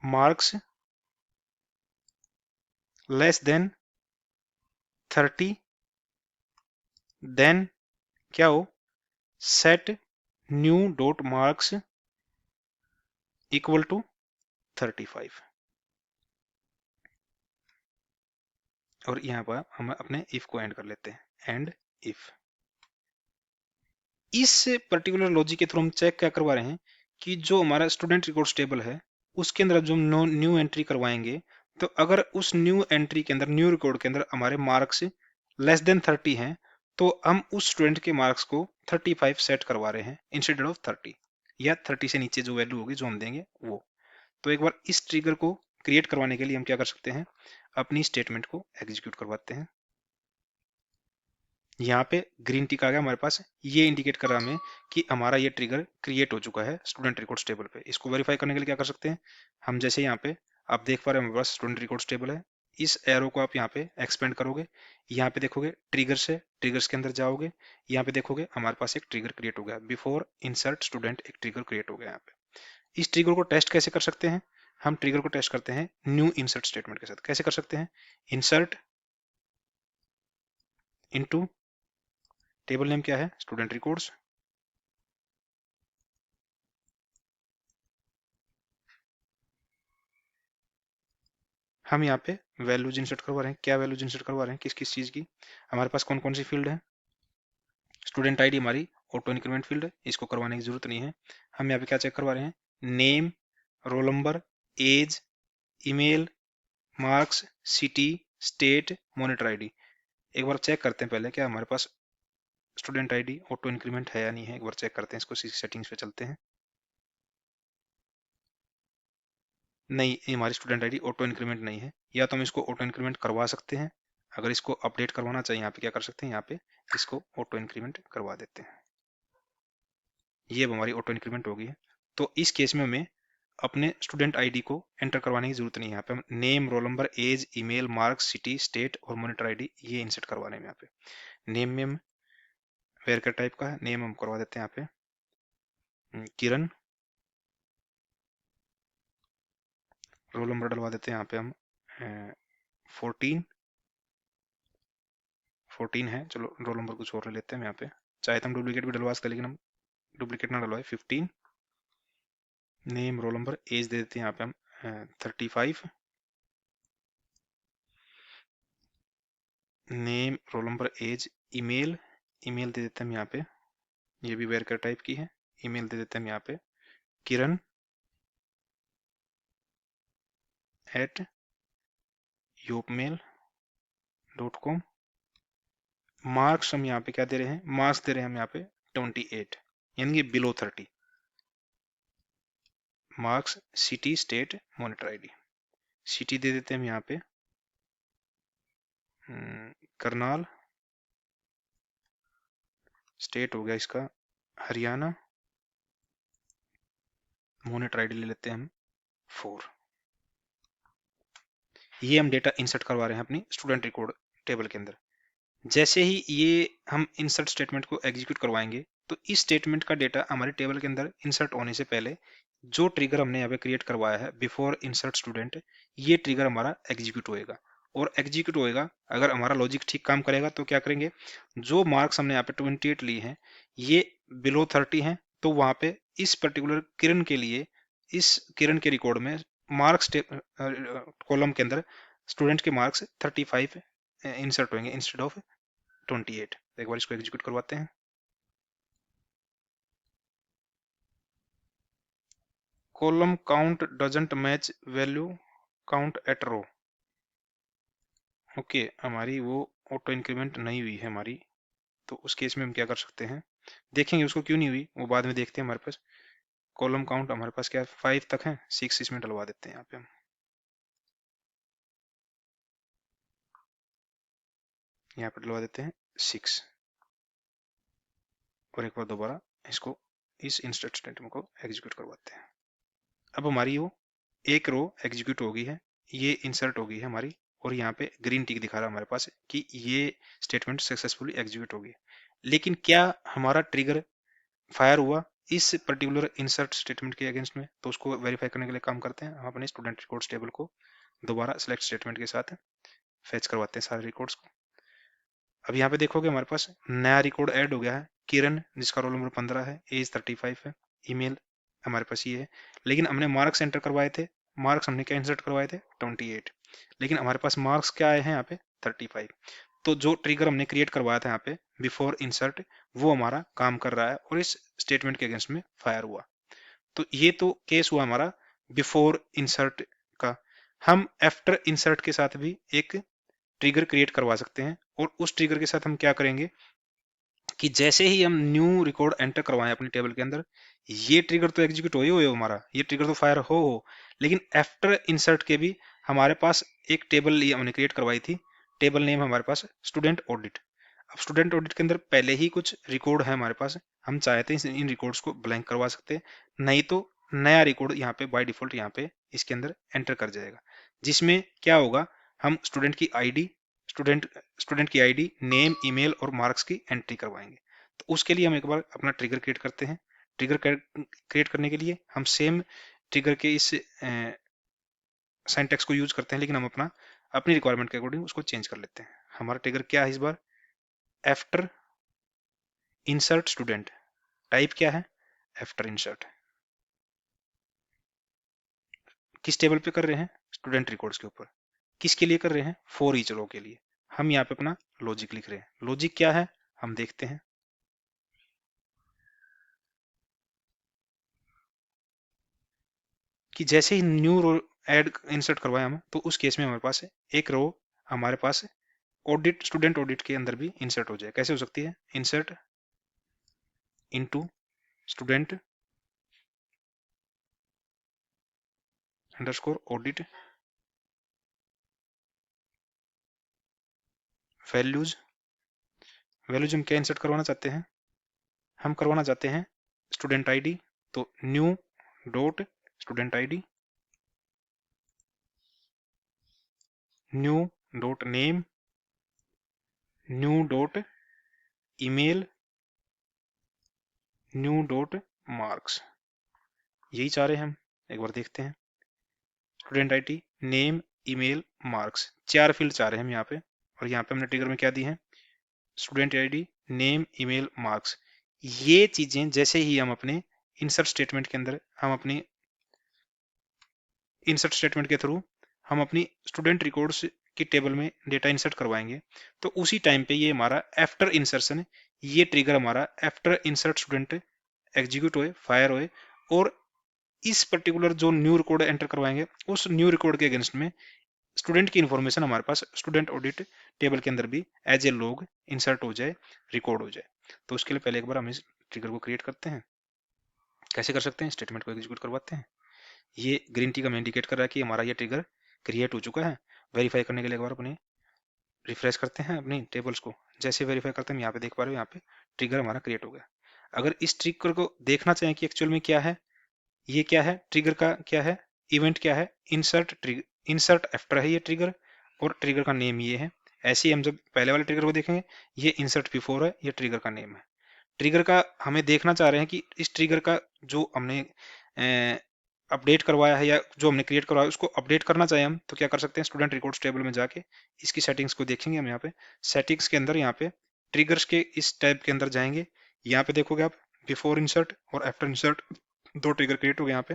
marks less than 30, then क्या हो, set new dot marks equal to 35। और यहाँ पर हम अपने इफ को एंड कर लेते हैं, एंड इफ। इस पर्टिकुलर लॉजिक के थ्रू हम चेक क्या करवा रहे हैं कि जो हमारा स्टूडेंट रिकॉर्ड्स टेबल है उसके अंदर जो न्यू एंट्री करवाएंगे, तो अगर उस न्यू एंट्री के अंदर, न्यू रिकॉर्ड के अंदर हमारे मार्क्स लेस देन 30 हैं, तो हम उस स्टूडेंट के मार्क्स को 35 सेट करवा रहे हैं इंस्टेड ऑफ 30, या 30 से नीचे जो वैल्यू होगी जो हम देंगे वो। तो एक बार इस ट्रिगर को क्रिएट करवाने के लिए हम क्या कर सकते हैं, अपनी स्टेटमेंट को एग्जीक्यूट करवाते हैं। यहाँ पे ग्रीन टिक आ गया हमारे पास, ये इंडिकेट कर रहा है हमें कि हमारा ये ट्रिगर क्रिएट हो चुका है स्टूडेंट रिकॉर्ड्स टेबल पे। इसको वेरीफाई करने के लिए क्या कर सकते हैं, हम जैसे यहाँ पे आप देख पा रहे हैं हमारे पास स्टूडेंट रिकॉर्ड्स टेबल है, इस एरो को आप यहाँ पे एक्सपेंड करोगे, यहाँ पे देखोगे ट्रिगर्स है, ट्रिगर्स के अंदर जाओगे, यहाँ पे देखोगे हमारे पास एक ट्रिगर क्रिएट हो गया, बिफोर इंसर्ट स्टूडेंट एक ट्रिगर क्रिएट हो गया यहाँ पे। इस ट्रिगर को टेस्ट कैसे कर सकते हैं, हम ट्रिगर को टेस्ट करते हैं न्यू इंसर्ट स्टेटमेंट के साथ। कैसे कर सकते हैं, इंसर्ट इनटू, टेबल नेम क्या है, स्टूडेंट रिकॉर्ड्स, हम यहाँ पे वैल्यूज इंसर्ट करवा रहे हैं। क्या वैल्यूज इंसर्ट करवा रहे हैं, किस किस चीज की, हमारे पास कौन कौन सी फील्ड है, स्टूडेंट आईडी हमारी ऑटो इंक्रीमेंट फील्ड है, इसको करवाने की जरूरत नहीं है। हम यहाँ पे क्या चेक करवा रहे हैं, name, roll number, age, email, marks, city, state, monitor ID. एक बार चेक करते हैं पहले क्या हमारे पास स्टूडेंट आईडी ऑटो इंक्रीमेंट है या नहीं है, एक बार चेक करते हैं। इसको सेटिंग्स पे चलते हैं, नहीं, ये हमारी स्टूडेंट आईडी ऑटो इंक्रीमेंट नहीं है। या तो हम इसको ऑटो इंक्रीमेंट करवा सकते हैं, अगर इसको अपडेट करवाना चाहिए यहाँ पे क्या कर सकते हैं, यहाँ पे इसको ऑटो इंक्रीमेंट करवा देते हैं। ये अब हमारी ऑटो इंक्रीमेंट हो गई है। तो इस केस में हमें अपने स्टूडेंट आईडी को एंटर करवाने की जरूरत नहीं है। यहाँ पे हम name, roll number, age, email, marks, city, state और मॉनिटर आईडी ये इंसर्ट करवाने में। यहाँ पे नेम में हम वेर का टाइप का है, नेम हम करवा देते हैं यहाँ पे किरण, रोल नंबर डलवा देते हैं यहाँ पे हम 14 है, चलो रोल नंबर कुछ और ले लेते हैं हम यहाँ पे, चाहे तो हम डुप्लीकेट भी डलवा सकते हैं लेकिन हम डुप्लीकेट ना डलवाए। 15 नेम, रोल नंबर, एज दे देते हैं यहाँ पे हम 35, name, roll number, age, email, email दे देते हैं हम यहाँ पे, ये भी वेर टाइप की है, ईमेल दे देते हैं हम यहाँ पे किरण @yopmail.com। मार्क्स हम यहाँ पे क्या दे रहे हैं, मार्क्स दे रहे हैं हम यहाँ पे 28, यानी कि below 30। Marks, city, state, monitor ID, city दे देते हैं हम यहाँ पे करनाल, स्टेट हो गया इसका हरियाणा, मॉनिटर आईडी ले लेते हैं हम 4। ये हम डेटा इंसर्ट करवा रहे हैं अपनी स्टूडेंट रिकॉर्ड टेबल के अंदर। जैसे ही ये हम इंसर्ट स्टेटमेंट को एग्जीक्यूट करवाएंगे, तो इस स्टेटमेंट का डेटा हमारे टेबल के अंदर इंसर्ट होने से पहले जो ट्रिगर हमने यहाँ पे क्रिएट करवाया है बिफोर इंसर्ट स्टूडेंट, ये ट्रिगर हमारा एग्जीक्यूट होएगा। और एग्जीक्यूट होएगा, अगर हमारा लॉजिक ठीक काम करेगा तो क्या करेंगे, जो मार्क्स हमने यहाँ पे 28 लिए हैं ये बिलो 30 हैं, तो वहां पे इस पर्टिकुलर किरण के लिए, इस किरण के रिकॉर्ड में मार्क्स कॉलम के अंदर स्टूडेंट के मार्क्स 35 इंसर्ट होंगे इंस्टेड ऑफ 28। एक बार इसको एग्जीक्यूट करवाते हैं। Column count doesn't match value count at row. Okay, हमारी वो ऑटो इंक्रीमेंट नहीं हुई है हमारी, तो उस केस में हम क्या कर सकते हैं, देखेंगे उसको क्यों नहीं हुई वो बाद में देखते हैं। हमारे पास कॉलम काउंट हमारे पास क्या है, 5 तक है, 6 इसमें डलवा देते हैं यहाँ पे हम। यहाँ पे डलवा देते हैं 6 और एक बार दोबारा इसको इस इंस्टेंट स्टेटमेंट को एग्जीक्यूट करवाते हैं। अब हमारी वो एक रो एग्जीक्यूट हो गई है, ये इंसर्ट हो गई है हमारी, और यहाँ पे ग्रीन टिक दिखा रहा है हमारे पास कि ये स्टेटमेंट सक्सेसफुली एग्जीक्यूट हो गई। लेकिन क्या हमारा ट्रिगर फायर हुआ इस पर्टिकुलर इंसर्ट स्टेटमेंट के अगेंस्ट में? तो उसको वेरीफाई करने के लिए काम करते हैं हम अपने स्टूडेंट रिकॉर्ड्स टेबल को दोबारा सिलेक्ट स्टेटमेंट के साथ फेच करवाते हैं सारे रिकॉर्ड्स को। अब यहाँ पे देखोगे हमारे पास नया रिकॉर्ड ऐड हो गया है, किरण, जिसका रोल नंबर 15 है, एज 35 है, ईमेल हमारे पास ये है। लेकिन हमने मार्क्स एंटर करवाए थे, मार्क्स हमने क्या इंसर्ट करवाए थे, 28, लेकिन हमारे पास मार्क्स क्या आए हैं यहाँ पे, 35। तो जो ट्रिगर हमने क्रिएट करवाया था यहाँ पे बिफोर इंसर्ट, वो हमारा काम कर रहा है और इस स्टेटमेंट के अगेंस्ट में फायर हुआ। तो ये तो केस हुआ हमारा बिफोर इंसर्ट का। हम आफ्टर इंसर्ट के साथ भी एक ट्रिगर क्रिएट करवा सकते हैं, और उस ट्रिगर के साथ हम क्या करेंगे कि जैसे ही हम न्यू रिकॉर्ड एंटर करवाएं अपने टेबल के अंदर, ये ट्रिगर तो एग्जीक्यूट हो ही हो हमारा, ये ट्रिगर तो फायर हो, लेकिन आफ्टर इंसर्ट के भी हमारे पास एक टेबल हमने क्रिएट करवाई थी, टेबल नेम हमारे पास स्टूडेंट ऑडिट। अब स्टूडेंट ऑडिट के अंदर पहले ही कुछ रिकॉर्ड है हमारे पास, हम चाहते हैं इन रिकॉर्ड्स को ब्लैंक करवा सकते हैं, नहीं तो नया रिकॉर्ड यहाँ पे बाय डिफॉल्ट यहाँ पे इसके अंदर एंटर कर जाएगा, जिसमें क्या होगा, हम स्टूडेंट की आईडी, स्टूडेंट स्टूडेंट की आईडी, नेम, ईमेल और मार्क्स की एंट्री करवाएंगे। तो उसके लिए हम एक बार अपना ट्रिगर क्रिएट करते हैं। ट्रिगर क्रिएट करने के लिए हम सेम ट्रिगर के इस सिंटैक्स को यूज करते हैं, लेकिन हम अपनी रिक्वायरमेंट के अकॉर्डिंग उसको चेंज कर लेते हैं। हमारा ट्रिगर क्या है इस बार, आफ्टर इंसर्ट स्टूडेंट, टाइप क्या है, आफ्टर इंसर्ट। किस टेबल पे कर रहे हैं, स्टूडेंट रिकॉर्ड्स के ऊपर। किसके लिए कर रहे हैं, फॉर ईच रो के लिए। हम यहाँ पे अपना लॉजिक लिख रहे हैं। लॉजिक क्या है हम देखते हैं, कि जैसे ही न्यू रो ऐड इंसर्ट करवाया हम, तो उस केस में हमारे पास एक रो हमारे पास ऑडिट, स्टूडेंट ऑडिट के अंदर भी इंसर्ट हो जाए। कैसे हो सकती है, insert into student underscore audit values. Values हम क्या इंसर्ट करवाना चाहते हैं, हम करवाना चाहते हैं स्टूडेंट आईडी, तो new dot student ID, new dot name, new dot email, new dot marks. यही चाह रहे हैं हम, एक बार देखते हैं। Student ID, name, email, marks, 4 field चाह रहे हैं हम यहाँ पे, और यहाँ पे हमने ट्रिगर में क्या दी है, student ID, name, email, marks. ये चीजें जैसे ही हम अपने इंसर्ट स्टेटमेंट के अंदर, हम अपनी इंसर्ट स्टेटमेंट के थ्रू हम अपनी स्टूडेंट रिकॉर्ड्स की टेबल में डेटा इंसर्ट करवाएंगे, तो उसी टाइम पे ये हमारा आफ्टर इंसर्शन, ये ट्रिगर हमारा आफ्टर इंसर्ट स्टूडेंट एग्जीक्यूट होए, फायर होए, और इस पर्टिकुलर जो न्यू रिकॉर्ड एंटर करवाएंगे, उस न्यू रिकॉर्ड के अगेंस्ट में स्टूडेंट की इन्फॉर्मेशन हमारे पास स्टूडेंट ऑडिट टेबल के अंदर भी एज ए लॉग इंसर्ट हो जाए, रिकॉर्ड हो जाए। तो उसके लिए पहले एक बार हम इस ट्रिगर को क्रिएट करते हैं। कैसे कर सकते हैं, स्टेटमेंट को एग्जीक्यूट करवाते हैं। ये ग्रीन टी का हमें इंडिकेट कर रहा है कि हमारा ये ट्रिगर क्रिएट हो चुका है। वेरीफाई करने के लिए एक बार अपने रिफ्रेश करते हैं अपनी टेबल्स को। जैसे वेरीफाई करते हैं, यहाँ पे देख पा रहे हो, यहाँ पे ट्रिगर हमारा क्रिएट हो गया। अगर इस ट्रिगर को देखना चाहें कि एक्चुअल में क्या है, ये क्या है, ट्रिगर का क्या है, इवेंट क्या है, इंसर्ट ट्रिगर, इंसर्ट आफ्टर है ये ट्रिगर, और ट्रिगर का नेम ये है। ऐसे ही हम जब पहले वाले ट्रिगर को देखेंगे, ये इंसर्ट बिफोर है, ये ट्रिगर का नेम है। ट्रिगर का हमें देखना चाह रहे हैं कि इस ट्रिगर का जो हमने अपडेट करवाया है या जो हमने क्रिएट करवाया है, उसको अपडेट करना चाहें हम, तो क्या कर सकते हैं, स्टूडेंट रिकॉर्ड्स टेबल में जाके इसकी सेटिंग्स को देखेंगे हम। यहाँ पे सेटिंग्स के अंदर, यहाँ पे ट्रिगर्स के इस टैब के अंदर जाएंगे। यहाँ पे देखोगे आप बिफोर इंसर्ट और आफ्टर इंसर्ट दो ट्रिगर क्रिएट हो गए यहाँ पे।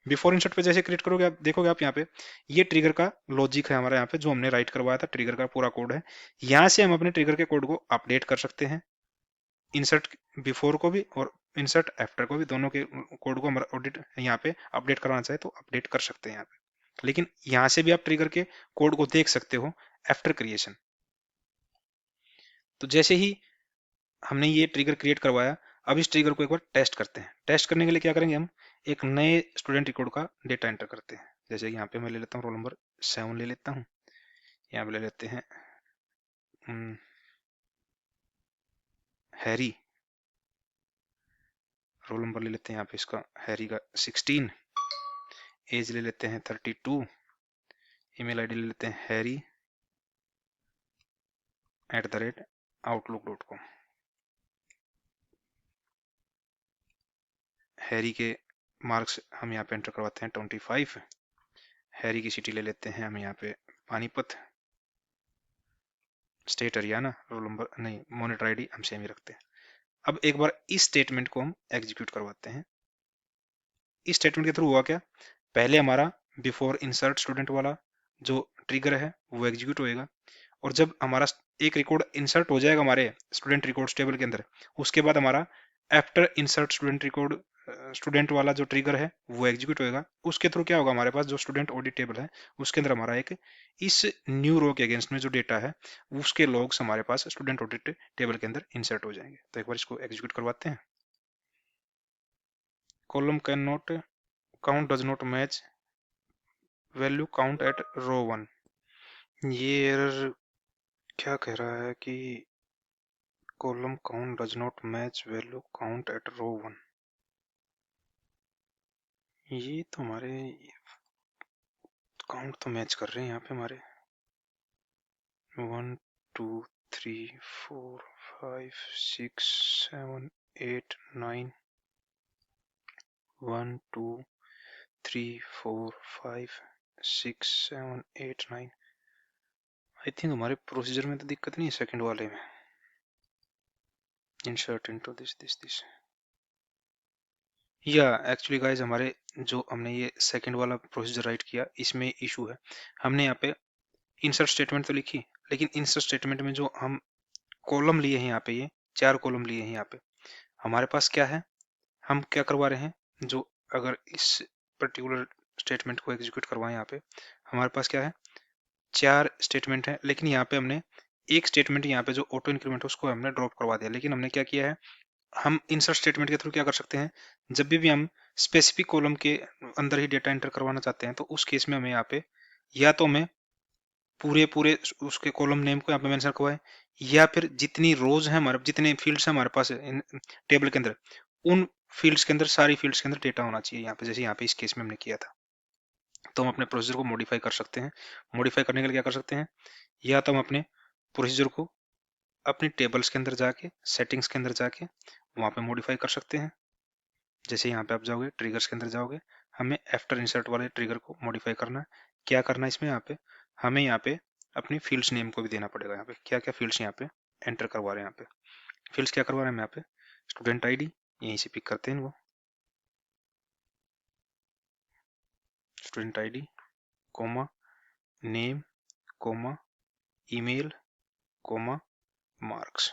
बिफोर इंसर्ट पे जैसे क्रिएट करोगे आप देखोगे आप यहाँ पे ये ट्रिगर का लॉजिक है हमारा, यहाँ पे जो हमने राइट करवाया था ट्रिगर का पूरा कोड है। यहाँ से हम अपने ट्रिगर के कोड को अपडेट कर सकते हैं, इंसर्ट बिफोर को भी और इंसर्ट आफ्टर को भी, दोनों के कोड को हम ऑडिट यहाँ पे अपडेट करवाना चाहे तो अपडेट कर सकते हैं यहाँ पे। लेकिन यहाँ से भी आप ट्रिगर के कोड को देख सकते हो आफ्टर क्रिएशन। तो जैसे ही हमने ये ट्रिगर क्रिएट करवाया, अब इस ट्रिगर को एक बार टेस्ट करते हैं। टेस्ट करने के लिए क्या करेंगे, हम एक नए स्टूडेंट रिकॉर्ड का डेटा एंटर करते हैं। जैसे यहाँ पे मैं ले लेता हूँ रोल नंबर 7 ले लेता हूँ, यहाँ पे ले लेते हैं हैरी, रोल नंबर ले लेते हैं यहाँ पे इसका हैरी का 16, एज ले लेते हैं 32, ईमेल आईडी ले लेते हैं harry@outlook.com। हैरी के मार्क्स हम यहाँ पे एंटर करवाते हैं 25। हैरी की सिटी ले लेते हैं हम यहाँ पे Panipat, state Haryana, roll number नहीं, मॉनिटर आईडी हम सेम ही रखते हैं। अब एक बार इस स्टेटमेंट को हम एग्जीक्यूट करवाते हैं। इस स्टेटमेंट के थ्रू हुआ क्या, पहले हमारा बिफोर इंसर्ट स्टूडेंट वाला जो ट्रिगर है वो एग्जीक्यूट होएगा, और जब हमारा एक रिकॉर्ड इंसर्ट हो जाएगा हमारे स्टूडेंट रिकॉर्ड्स टेबल के अंदर, उसके बाद हमारा after insert student record student वाला जो ट्रिगर है वो एग्जीक्यूट होएगा। उसके थ्रू क्या होगा, हमारे पास जो स्टूडेंट ऑडिट टेबल है उसके अंदर हमारा एक इस न्यू रो के अगेंस्ट में जो डेटा है उसके लॉग्स हमारे पास स्टूडेंट ऑडिट टेबल के अंदर इंसर्ट हो जाएंगे। तो एक बार इसको एग्जीक्यूट करवाते हैं। Column can not count does not match value count at row 1। ये एरर क्या कह रहा है कि column count does not match value count at row 1। ये तो हमारे काउंट तो मैच कर रहे हैं यहाँ पे हमारे 1 2 3 4 5 6 7 8 9 1 2 3 4 5 6 7 8 9। आई थिंक हमारे प्रोसीजर में तो दिक्कत नहीं है सेकंड वाले में, इंसर्ट इनटू दिस या एक्चुअली गाइज हमारे जो हमने ये सेकंड वाला प्रोसीजर राइट किया इसमें इशू है। हमने यहाँ पे इंसर्ट स्टेटमेंट तो लिखी, लेकिन इंसर्ट स्टेटमेंट में जो हम कॉलम लिए हैं यहाँ पे, ये 4 कॉलम लिए हैं यहाँ पे, हमारे पास क्या है, हम क्या करवा रहे हैं, जो अगर इस पर्टिकुलर स्टेटमेंट को एग्जीक्यूट करवाएं यहाँ पे, हमारे पास क्या है 4 स्टेटमेंट है, लेकिन यहाँ पे हमने एक स्टेटमेंट यहाँ पे जो ऑटो इंक्रीमेंट है उसको हमने ड्रॉप करवा दिया। लेकिन हमने क्या किया है, हम इंसर्ट स्टेटमेंट के थ्रू क्या कर सकते हैं, जब भी हम स्पेसिफिक कॉलम के अंदर ही डेटा एंटर करवाना चाहते हैं तो उस केस में हमें यहाँ पे या तो हमें पूरे पूरे उसके कॉलम नेम को यहाँ पे मेंशन करवाएं, या फिर जितनी रोज है हमारे, जितने फील्ड्स हैं हमारे पास टेबल के अंदर, उन फील्ड्स के अंदर सारी फील्ड्स के अंदर डेटा होना चाहिए यहाँ पे, जैसे यहाँ पे इस केस में हमने किया था। तो हम अपने प्रोसीजर को मॉडिफाई कर सकते हैं। मॉडिफाई करने के लिए क्या कर सकते हैं, या तो हम अपने प्रोसीजर को अपनी टेबल्स के अंदर जाके सेटिंग्स के अंदर जाके वहां पे मॉडिफाई कर सकते हैं। जैसे यहाँ पे आप जाओगे ट्रिगर्स के अंदर जाओगे, हमें आफ्टर इंसर्ट वाले ट्रिगर को मॉडिफाई करना है। क्या करना है इसमें, यहाँ पे हमें यहाँ पे अपनी फील्ड्स नेम को भी देना पड़ेगा। यहाँ पे क्या क्या फील्ड्स यहाँ पे एंटर करवा रहे हैं, यहाँ पे फील्ड्स क्या करवा रहे हैं हम यहाँ पे, स्टूडेंट आईडी यहीं से पिक करते हैं वो, student ID comma name comma email comma marks.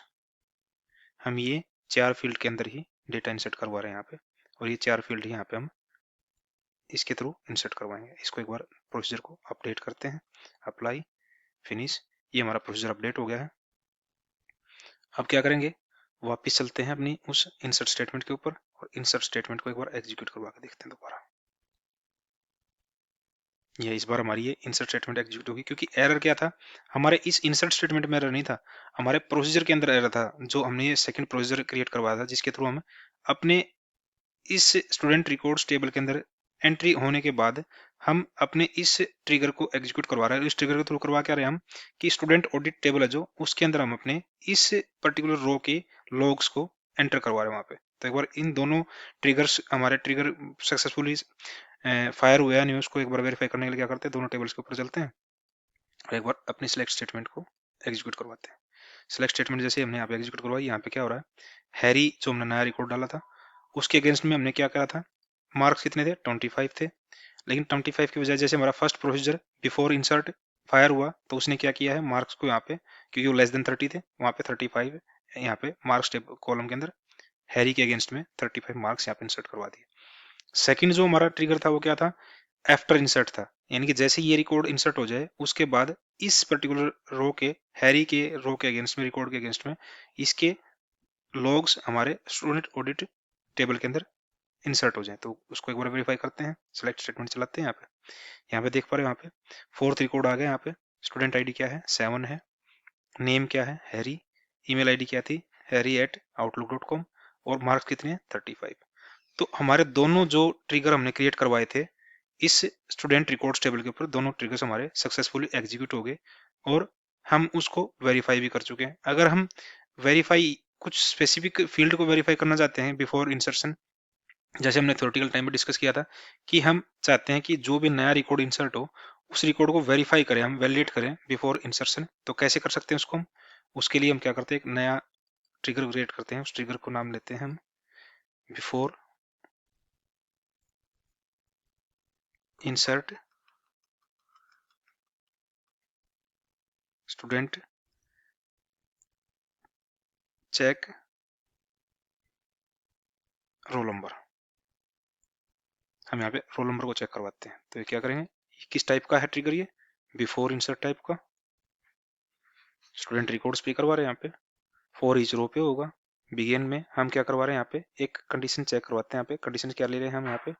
हम ये 4 फील्ड के अंदर ही डेटा इंसर्ट करवा रहे हैं यहाँ पे, और ये 4 फील्ड यहाँ पे हम इसके थ्रू इंसर्ट करवाएंगे। इसको एक बार प्रोसीजर को अपडेट करते हैं, अप्लाई फिनिश, ये हमारा प्रोसीजर अपडेट हो गया है। अब क्या करेंगे, वापस चलते हैं अपनी उस इंसर्ट स्टेटमेंट के ऊपर और इंसर्ट स्टेटमेंट को एक बार एग्जीक्यूट करवा के देखते हैं दोबारा। ये इस बार हमारी ये इंसर्ट स्टेटमेंट एग्जीक्यूट होगी, क्योंकि एरर क्या था, हमारे इस इंसर्ट स्टेटमेंट में एरर नहीं था, हमारे प्रोसीजर के अंदर एरर था, जो हमने ये सेकंड प्रोसीजर क्रिएट करवाया था जिसके थ्रू हम अपने इस स्टूडेंट रिकॉर्ड्स टेबल के अंदर एंट्री होने के बाद हम अपने इस ट्रिगर को एग्जीक्यूट करवा रहे हैं। इस ट्रिगर के थ्रू करवा क्या रहे हैं हम, कि स्टूडेंट ऑडिट टेबल है जो उसके अंदर हम अपने इस पर्टिकुलर रो के लॉग्स को एंटर करवा रहे हैं वहां पे। तो एक बार इन दोनों ट्रिगर्स, हमारे ट्रिगर सक्सेसफुली फायर हुआ है नहीं, उसको एक बार वेरीफाई करने के लिए क्या करते हैं, दोनों टेबल्स के ऊपर चलते हैं और एक बार अपनी सिलेक्ट स्टेटमेंट को एग्जीक्यूट करवाते हैं। सिलेक्ट स्टेटमेंट जैसे हमने यहाँ पे एग्जीक्यूट करवाई, यहाँ पे क्या हो रहा है, हैरी जो हमने नया रिकॉर्ड डाला था उसके अगेंस्ट में हमने क्या करा था, मार्क्स कितने थे, 25 थे। लेकिन 25 की बजाय जैसे हमारा first procedure before insert fire हुआ तो उसने क्या किया है, मार्क्स को यहाँ पे, क्योंकि वो लेस देन 30 थे, वहाँ पे 35 है, यहाँ पे मार्क्स कॉलम के अंदर हैरी के अगेंस्ट में 35 मार्क्स यहाँ पे इंसर्ट करवा दिए। सेकंड जो हमारा ट्रिगर था वो क्या था, आफ्टर इंसर्ट था, यानी कि जैसे ये रिकॉर्ड इंसर्ट हो जाए उसके बाद इस पर्टिकुलर रो के, हैरी के रो के अगेंस्ट में, रिकॉर्ड के अगेंस्ट में इसके लॉग्स हमारे स्टूडेंट ऑडिट टेबल के अंदर इंसर्ट हो जाए, तो उसको एक बार वेरीफाई करते हैं। सेलेक्ट स्टेटमेंट चलाते हैं, यहाँ पे देख पा रहे हो, यहाँ पे फोर्थ रिकॉर्ड आ गया। यहाँ पे स्टूडेंट आईडी क्या है, 7 है, नेम क्या है, हैरी, ईमेल आईडी क्या थी, harry@outlook.com, और मार्क्स कितने हैं, 35। तो हमारे दोनों जो ट्रिगर हमने क्रिएट करवाए थे इस स्टूडेंट रिकॉर्ड्स टेबल के ऊपर, दोनों ट्रिगर्स हमारे सक्सेसफुली एग्जीक्यूट हो गए और हम उसको वेरीफाई भी कर चुके हैं। अगर हम वेरीफाई कुछ स्पेसिफिक फील्ड को वेरीफाई करना चाहते हैं बिफोर इंसर्शन, जैसे हमने थ्योरेटिकल टाइम में डिस्कस किया था कि हम चाहते हैं कि जो भी नया रिकॉर्ड इंसर्ट हो उस रिकॉर्ड को वेरीफाई करें, हम वैलिडेट करें बिफोर इंसर्शन, तो कैसे कर सकते हैं उसको हम, उसके लिए हम क्या करते हैं, एक नया ट्रिगर क्रिएट करते हैं। उस ट्रिगर को नाम लेते हैं हम before insert student check roll number. हम यहाँ पे रोल नंबर को चेक करवाते हैं, तो ये क्या करेंगे, ये किस टाइप का है ट्रिगर, ये बिफोर इंसर्ट टाइप का, स्टूडेंट रिकॉर्ड्स पे करवा रहे हैं। यहाँ पे फॉर ईच रो पे होगा। बिगिन में हम क्या करवा रहे हैं, यहाँ पे एक कंडीशन चेक करवाते हैं। यहाँ पे कंडीशन क्या ले रहे हैं हम, यहाँ पे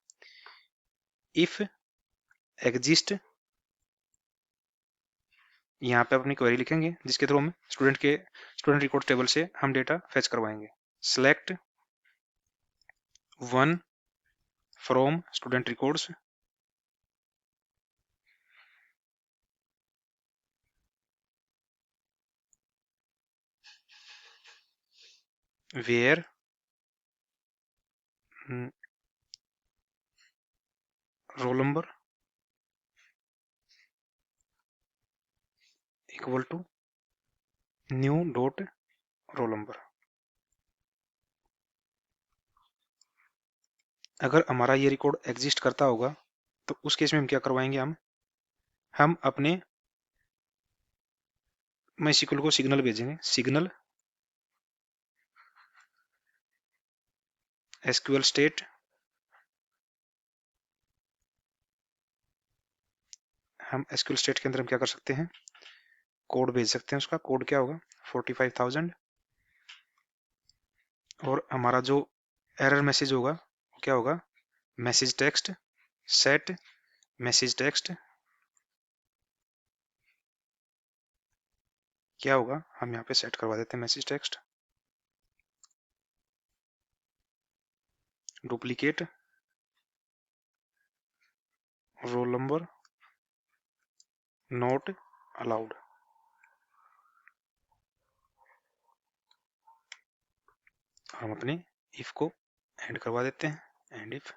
इफ एग्जिस्ट, यहाँ पे अपनी क्वेरी लिखेंगे जिसके थ्रू हम स्टूडेंट रिकॉर्ड टेबल से हम डेटा फेच करवाएंगे। Select one from student records, where roll number equal to new dot roll number. अगर हमारा ये रिकॉर्ड एग्जिस्ट करता होगा तो उस केस में हम क्या करवाएंगे, हम अपने MySQL को सिग्नल भेजेंगे, सिग्नल SQL स्टेट, हम SQL स्टेट के अंदर हम क्या कर सकते हैं, कोड भेज सकते हैं। उसका कोड क्या होगा, 45,000, और हमारा जो एरर मैसेज होगा वो क्या होगा, message text set message text क्या होगा, हम यहाँ पे सेट करवा देते हैं message text duplicate roll number not allowed. हम अपने इफ को एंड करवा देते हैं, एंड इफ।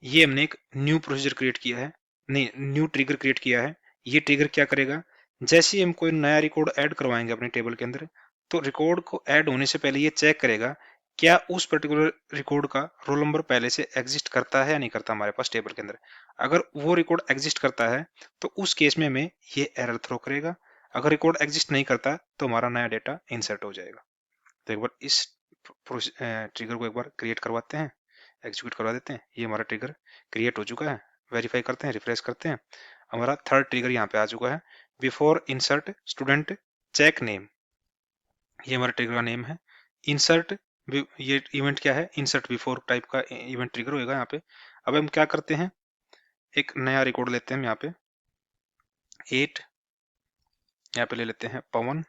ये हमने एक न्यू प्रोसीजर क्रिएट किया है, नहीं न्यू ट्रिगर क्रिएट किया है। ये ट्रिगर क्या करेगा, जैसे ही हम कोई नया रिकॉर्ड ऐड करवाएंगे अपने टेबल के अंदर, तो रिकॉर्ड को ऐड होने से पहले ये चेक करेगा क्या उस पर्टिकुलर रिकॉर्ड का रोल नंबर पहले से एग्जिस्ट करता है या नहीं करता हमारे पास टेबल के अंदर। अगर वो रिकॉर्ड एग्जिस्ट करता है तो उस केस में हमें ये एरर थ्रो करेगा, अगर रिकॉर्ड एग्जिस्ट नहीं करता तो हमारा नया डेटा इंसर्ट हो जाएगा। तो एक बार इस ट्रिगर को एक बार क्रिएट करवाते हैं, एग्जीक्यूट करवा देते हैं। ये हमारा ट्रिगर क्रिएट हो चुका है, वेरीफाई करते हैं, रिफ्रेश करते हैं, हमारा थर्ड ट्रिगर यहाँ पे आ चुका है, before insert student check name. ये हमारा ट्रिगर का नेम है। इंसर्ट, ये इवेंट क्या है, इंसर्ट बिफोर टाइप का इवेंट ट्रिगर होगा यहाँ पे। अब हम क्या करते हैं, एक नया रिकॉर्ड लेते हैं, यहाँ पे 8, यहाँ पे ले लेते हैं पवन,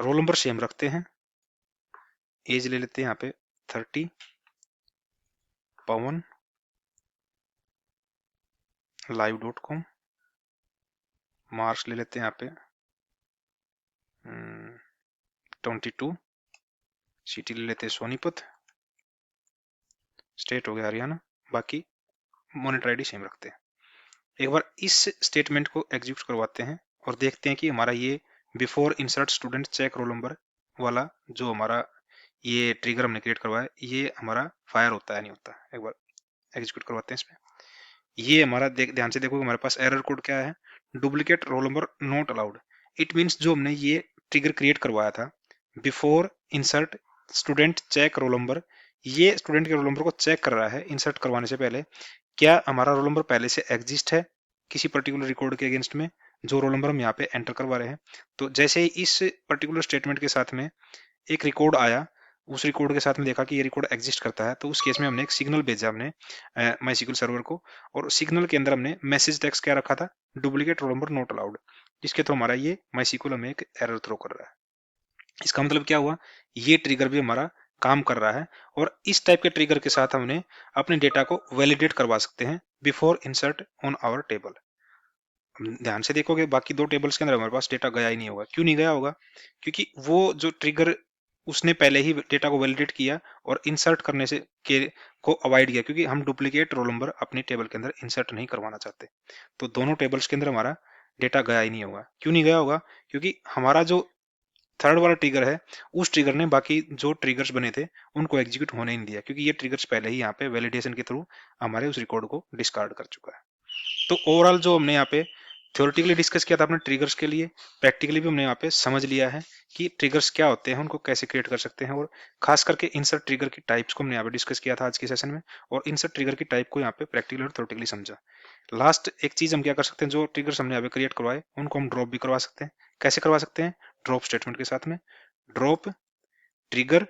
रोल नंबर सेम रखते हैं, एज ले लेते हैं यहाँ पे 30, पवन live.com, मार्क्स ले लेते हैं यहाँ पे 22, सिटी ले लेते हैं सोनीपत, स्टेट हो गया हरियाणा, बाकी मॉनिटर आईडी सेम रखते हैं। एक बार इस स्टेटमेंट को एग्जीक्यूट करवाते हैं और देखते हैं कि हमारा ये before insert student check roll number वाला जो हमारा ये ट्रिगर हमने क्रिएट करवाया, ये हमारा फायर होता है नहीं होता। एक बार एग्जीक्यूट करवाते हैं इसमें। ये हमारा ध्यान से देखो हमारे पास एरर कोड क्या है, duplicate roll number not allowed. It means जो हमने ये ट्रिगर क्रिएट करवाया था, before insert student check roll number, ये स्टूडेंट के रोल नंबर को चेक कर रहा है इंसर्ट करवाने से पहले, क्या हमारा रोल नंबर पहले से एग्जिस्ट है किसी पर्टिकुलर रिकॉर्ड के अगेंस्ट में, जो रोल नंबर हम यहाँ पे एंटर करवा रहे हैं। तो जैसे ही इस पर्टिकुलर स्टेटमेंट के साथ में एक रिकॉर्ड आया, उस रिकॉर्ड के साथ में देखा कि ये रिकॉर्ड एग्जिस्ट करता है, तो उस केस में हमने एक सिग्नल भेजा हमने माईसीक्वल सर्वर को, और सिग्नल के अंदर हमने मैसेज टेक्स्ट क्या रखा था, duplicate roll number not allowed, जिसके थ्रू हमारा ये माईसीक्वल हमें एक एरर थ्रो कर रहा है। इसका मतलब क्या हुआ, ये ट्रिगर भी हमारा काम कर रहा है, और इस टाइप के ट्रिगर के साथ हमने अपने डेटा को वैलिडेट करवा सकते हैं before insert on our table. ध्यान से देखोगे बाकी दो टेबल्स के अंदर हमारे पास डेटा गया ही नहीं होगा। क्यों नहीं गया होगा, क्योंकि वो जो ट्रिगर उसने पहले ही डेटा को वैलिडेट किया और इंसर्ट करने से के को अवॉइड किया, क्योंकि हम डुप्लीकेट रोल नंबर अपनी टेबल के अंदर इंसर्ट नहीं करवाना चाहते। तो दोनों टेबल्स के अंदर हमारा डेटा गया ही नहीं होगा। क्यों नहीं गया होगा, क्योंकि हमारा जो थर्ड वाला ट्रिगर है, उस ट्रिगर ने बाकी जो ट्रिगर्स बने थे उनको एग्जीक्यूट होने नहीं दिया, क्योंकि ये ट्रिगर्स पहले ही यहाँ पे वैलिडेशन के थ्रू हमारे उस रिकॉर्ड को डिस्कार्ड कर चुका है। तो ओवरऑल जो हमने यहाँ पे थ्योरेटिकली डिस्कस किया था अपने ट्रिगर्स के लिए, प्रैक्टिकली भी हमने यहाँ पे समझ लिया है कि ट्रिगर्स क्या होते हैं, उनको कैसे क्रिएट कर सकते हैं, और खास करके इंसर्ट ट्रिगर की टाइप्स को हमने यहाँ पे डिस्कस किया था आज के सेशन में, और इंसर्ट ट्रिगर की टाइप को यहाँ पे प्रैक्टिकली और थ्योरेटिकली समझा। लास्ट एक चीज हम क्या कर सकते हैं, जो ट्रिगर्स हमने यहाँ पे क्रिएट करवाए उनको हम ड्रॉप भी करवा सकते हैं। कैसे करवा सकते हैं, ड्रॉप स्टेटमेंट के साथ में। ड्रॉप ट्रिगर,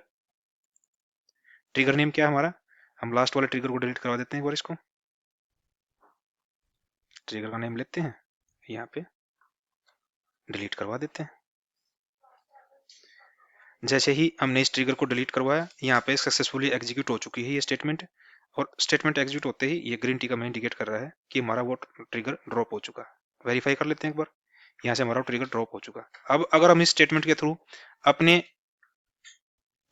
ट्रिगर नेम क्या है हमारा, हम लास्ट वाले ट्रिगर को डिलीट करवा देते हैं एक बार, इसको ट्रिगर का नेम लेते हैं, यहाँ पे डिलीट करवा देते हैं। जैसे ही हमने इस ट्रिगर को डिलीट करवाया, यहाँ पे सक्सेसफुली एग्जीक्यूट हो चुकी है ये स्टेटमेंट, और स्टेटमेंट एग्जीक्यूट होते ही ये ग्रीन टी का में इंडिकेट कर रहा है कि हमारा वो ट्रिगर ड्रॉप हो चुका। वेरीफाई कर लेते हैं एक बार, यहाँ से हमारा ट्रिगर ड्रॉप हो चुका। अब अगर हम इस स्टेटमेंट के थ्रू अपने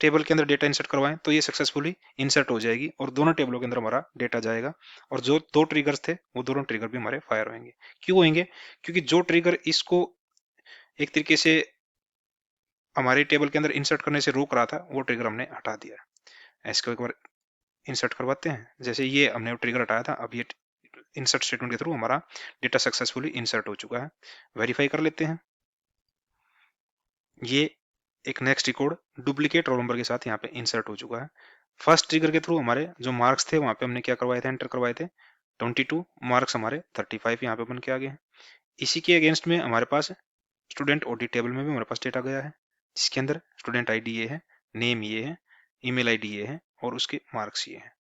टेबल के अंदर डेटा इंसर्ट करवाएं तो ये सक्सेसफुली इंसर्ट हो जाएगी, और दोनों टेबलों के अंदर हमारा डेटा जाएगा, और जो दो ट्रिगर्स थे वो दोनों ट्रिगर भी हमारे फायर होंगे। क्यों होंगे, क्योंकि जो ट्रिगर इसको एक तरीके से हमारे टेबल के अंदर इंसर्ट करने से रोक रहा था, वो ट्रिगर हमने हटा दिया। इसको एक बार इंसर्ट करवाते हैं। जैसे ये हमने ट्रिगर हटाया था, अब ये इंसर्ट स्टेटमेंट के थ्रू हमारा डेटा सक्सेसफुली इंसर्ट हो चुका है। वेरीफाई कर लेते हैं। ये एक next record duplicate roll number के साथ यहाँ पे इंसर्ट हो चुका है। फर्स्ट ट्रिगर के थ्रू हमारे जो मार्क्स थे वहां पे हमने क्या करवाए थे, एंटर करवाए थे 22, मार्क्स हमारे 35 यहाँ पे बन के आ गए हैं। इसी के अगेंस्ट में हमारे पास स्टूडेंट ऑडिट टेबल में भी हमारे पास डेटा गया है, जिसके अंदर स्टूडेंट आईडी ये है, नेम ये है, ईमेल आईडी ये है, और उसके मार्क्स ये हैं।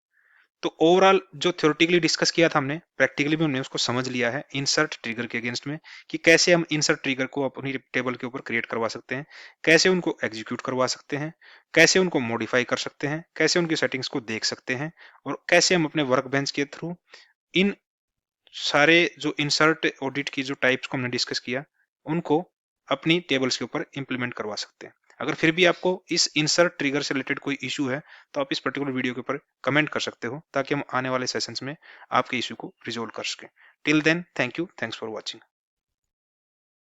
तो ओवरऑल जो थ्योरेटिकली डिस्कस किया था हमने, प्रैक्टिकली भी हमने उसको समझ लिया है इंसर्ट ट्रिगर के अगेंस्ट में, कि कैसे हम इंसर्ट ट्रिगर को अपनी टेबल के ऊपर क्रिएट करवा सकते हैं, कैसे उनको एग्जीक्यूट करवा सकते हैं, कैसे उनको मॉडिफाई कर सकते हैं, कैसे उनकी सेटिंग्स को देख सकते हैं, और कैसे हम अपने वर्क बेंच के थ्रू इन सारे जो इंसर्ट ऑडिट की जो टाइप्स को हमने डिस्कस किया उनको अपनी टेबल्स के ऊपर इंप्लीमेंट करवा सकते हैं। अगर फिर भी आपको इस इंसर्ट ट्रिगर से रिलेटेड कोई इशू है तो आप इस पर्टिकुलर वीडियो के ऊपर कमेंट कर सकते हो, ताकि हम आने वाले सेशंस में आपके इशू को रिजोल्व कर सकें। Till then, thank you, thanks for watching.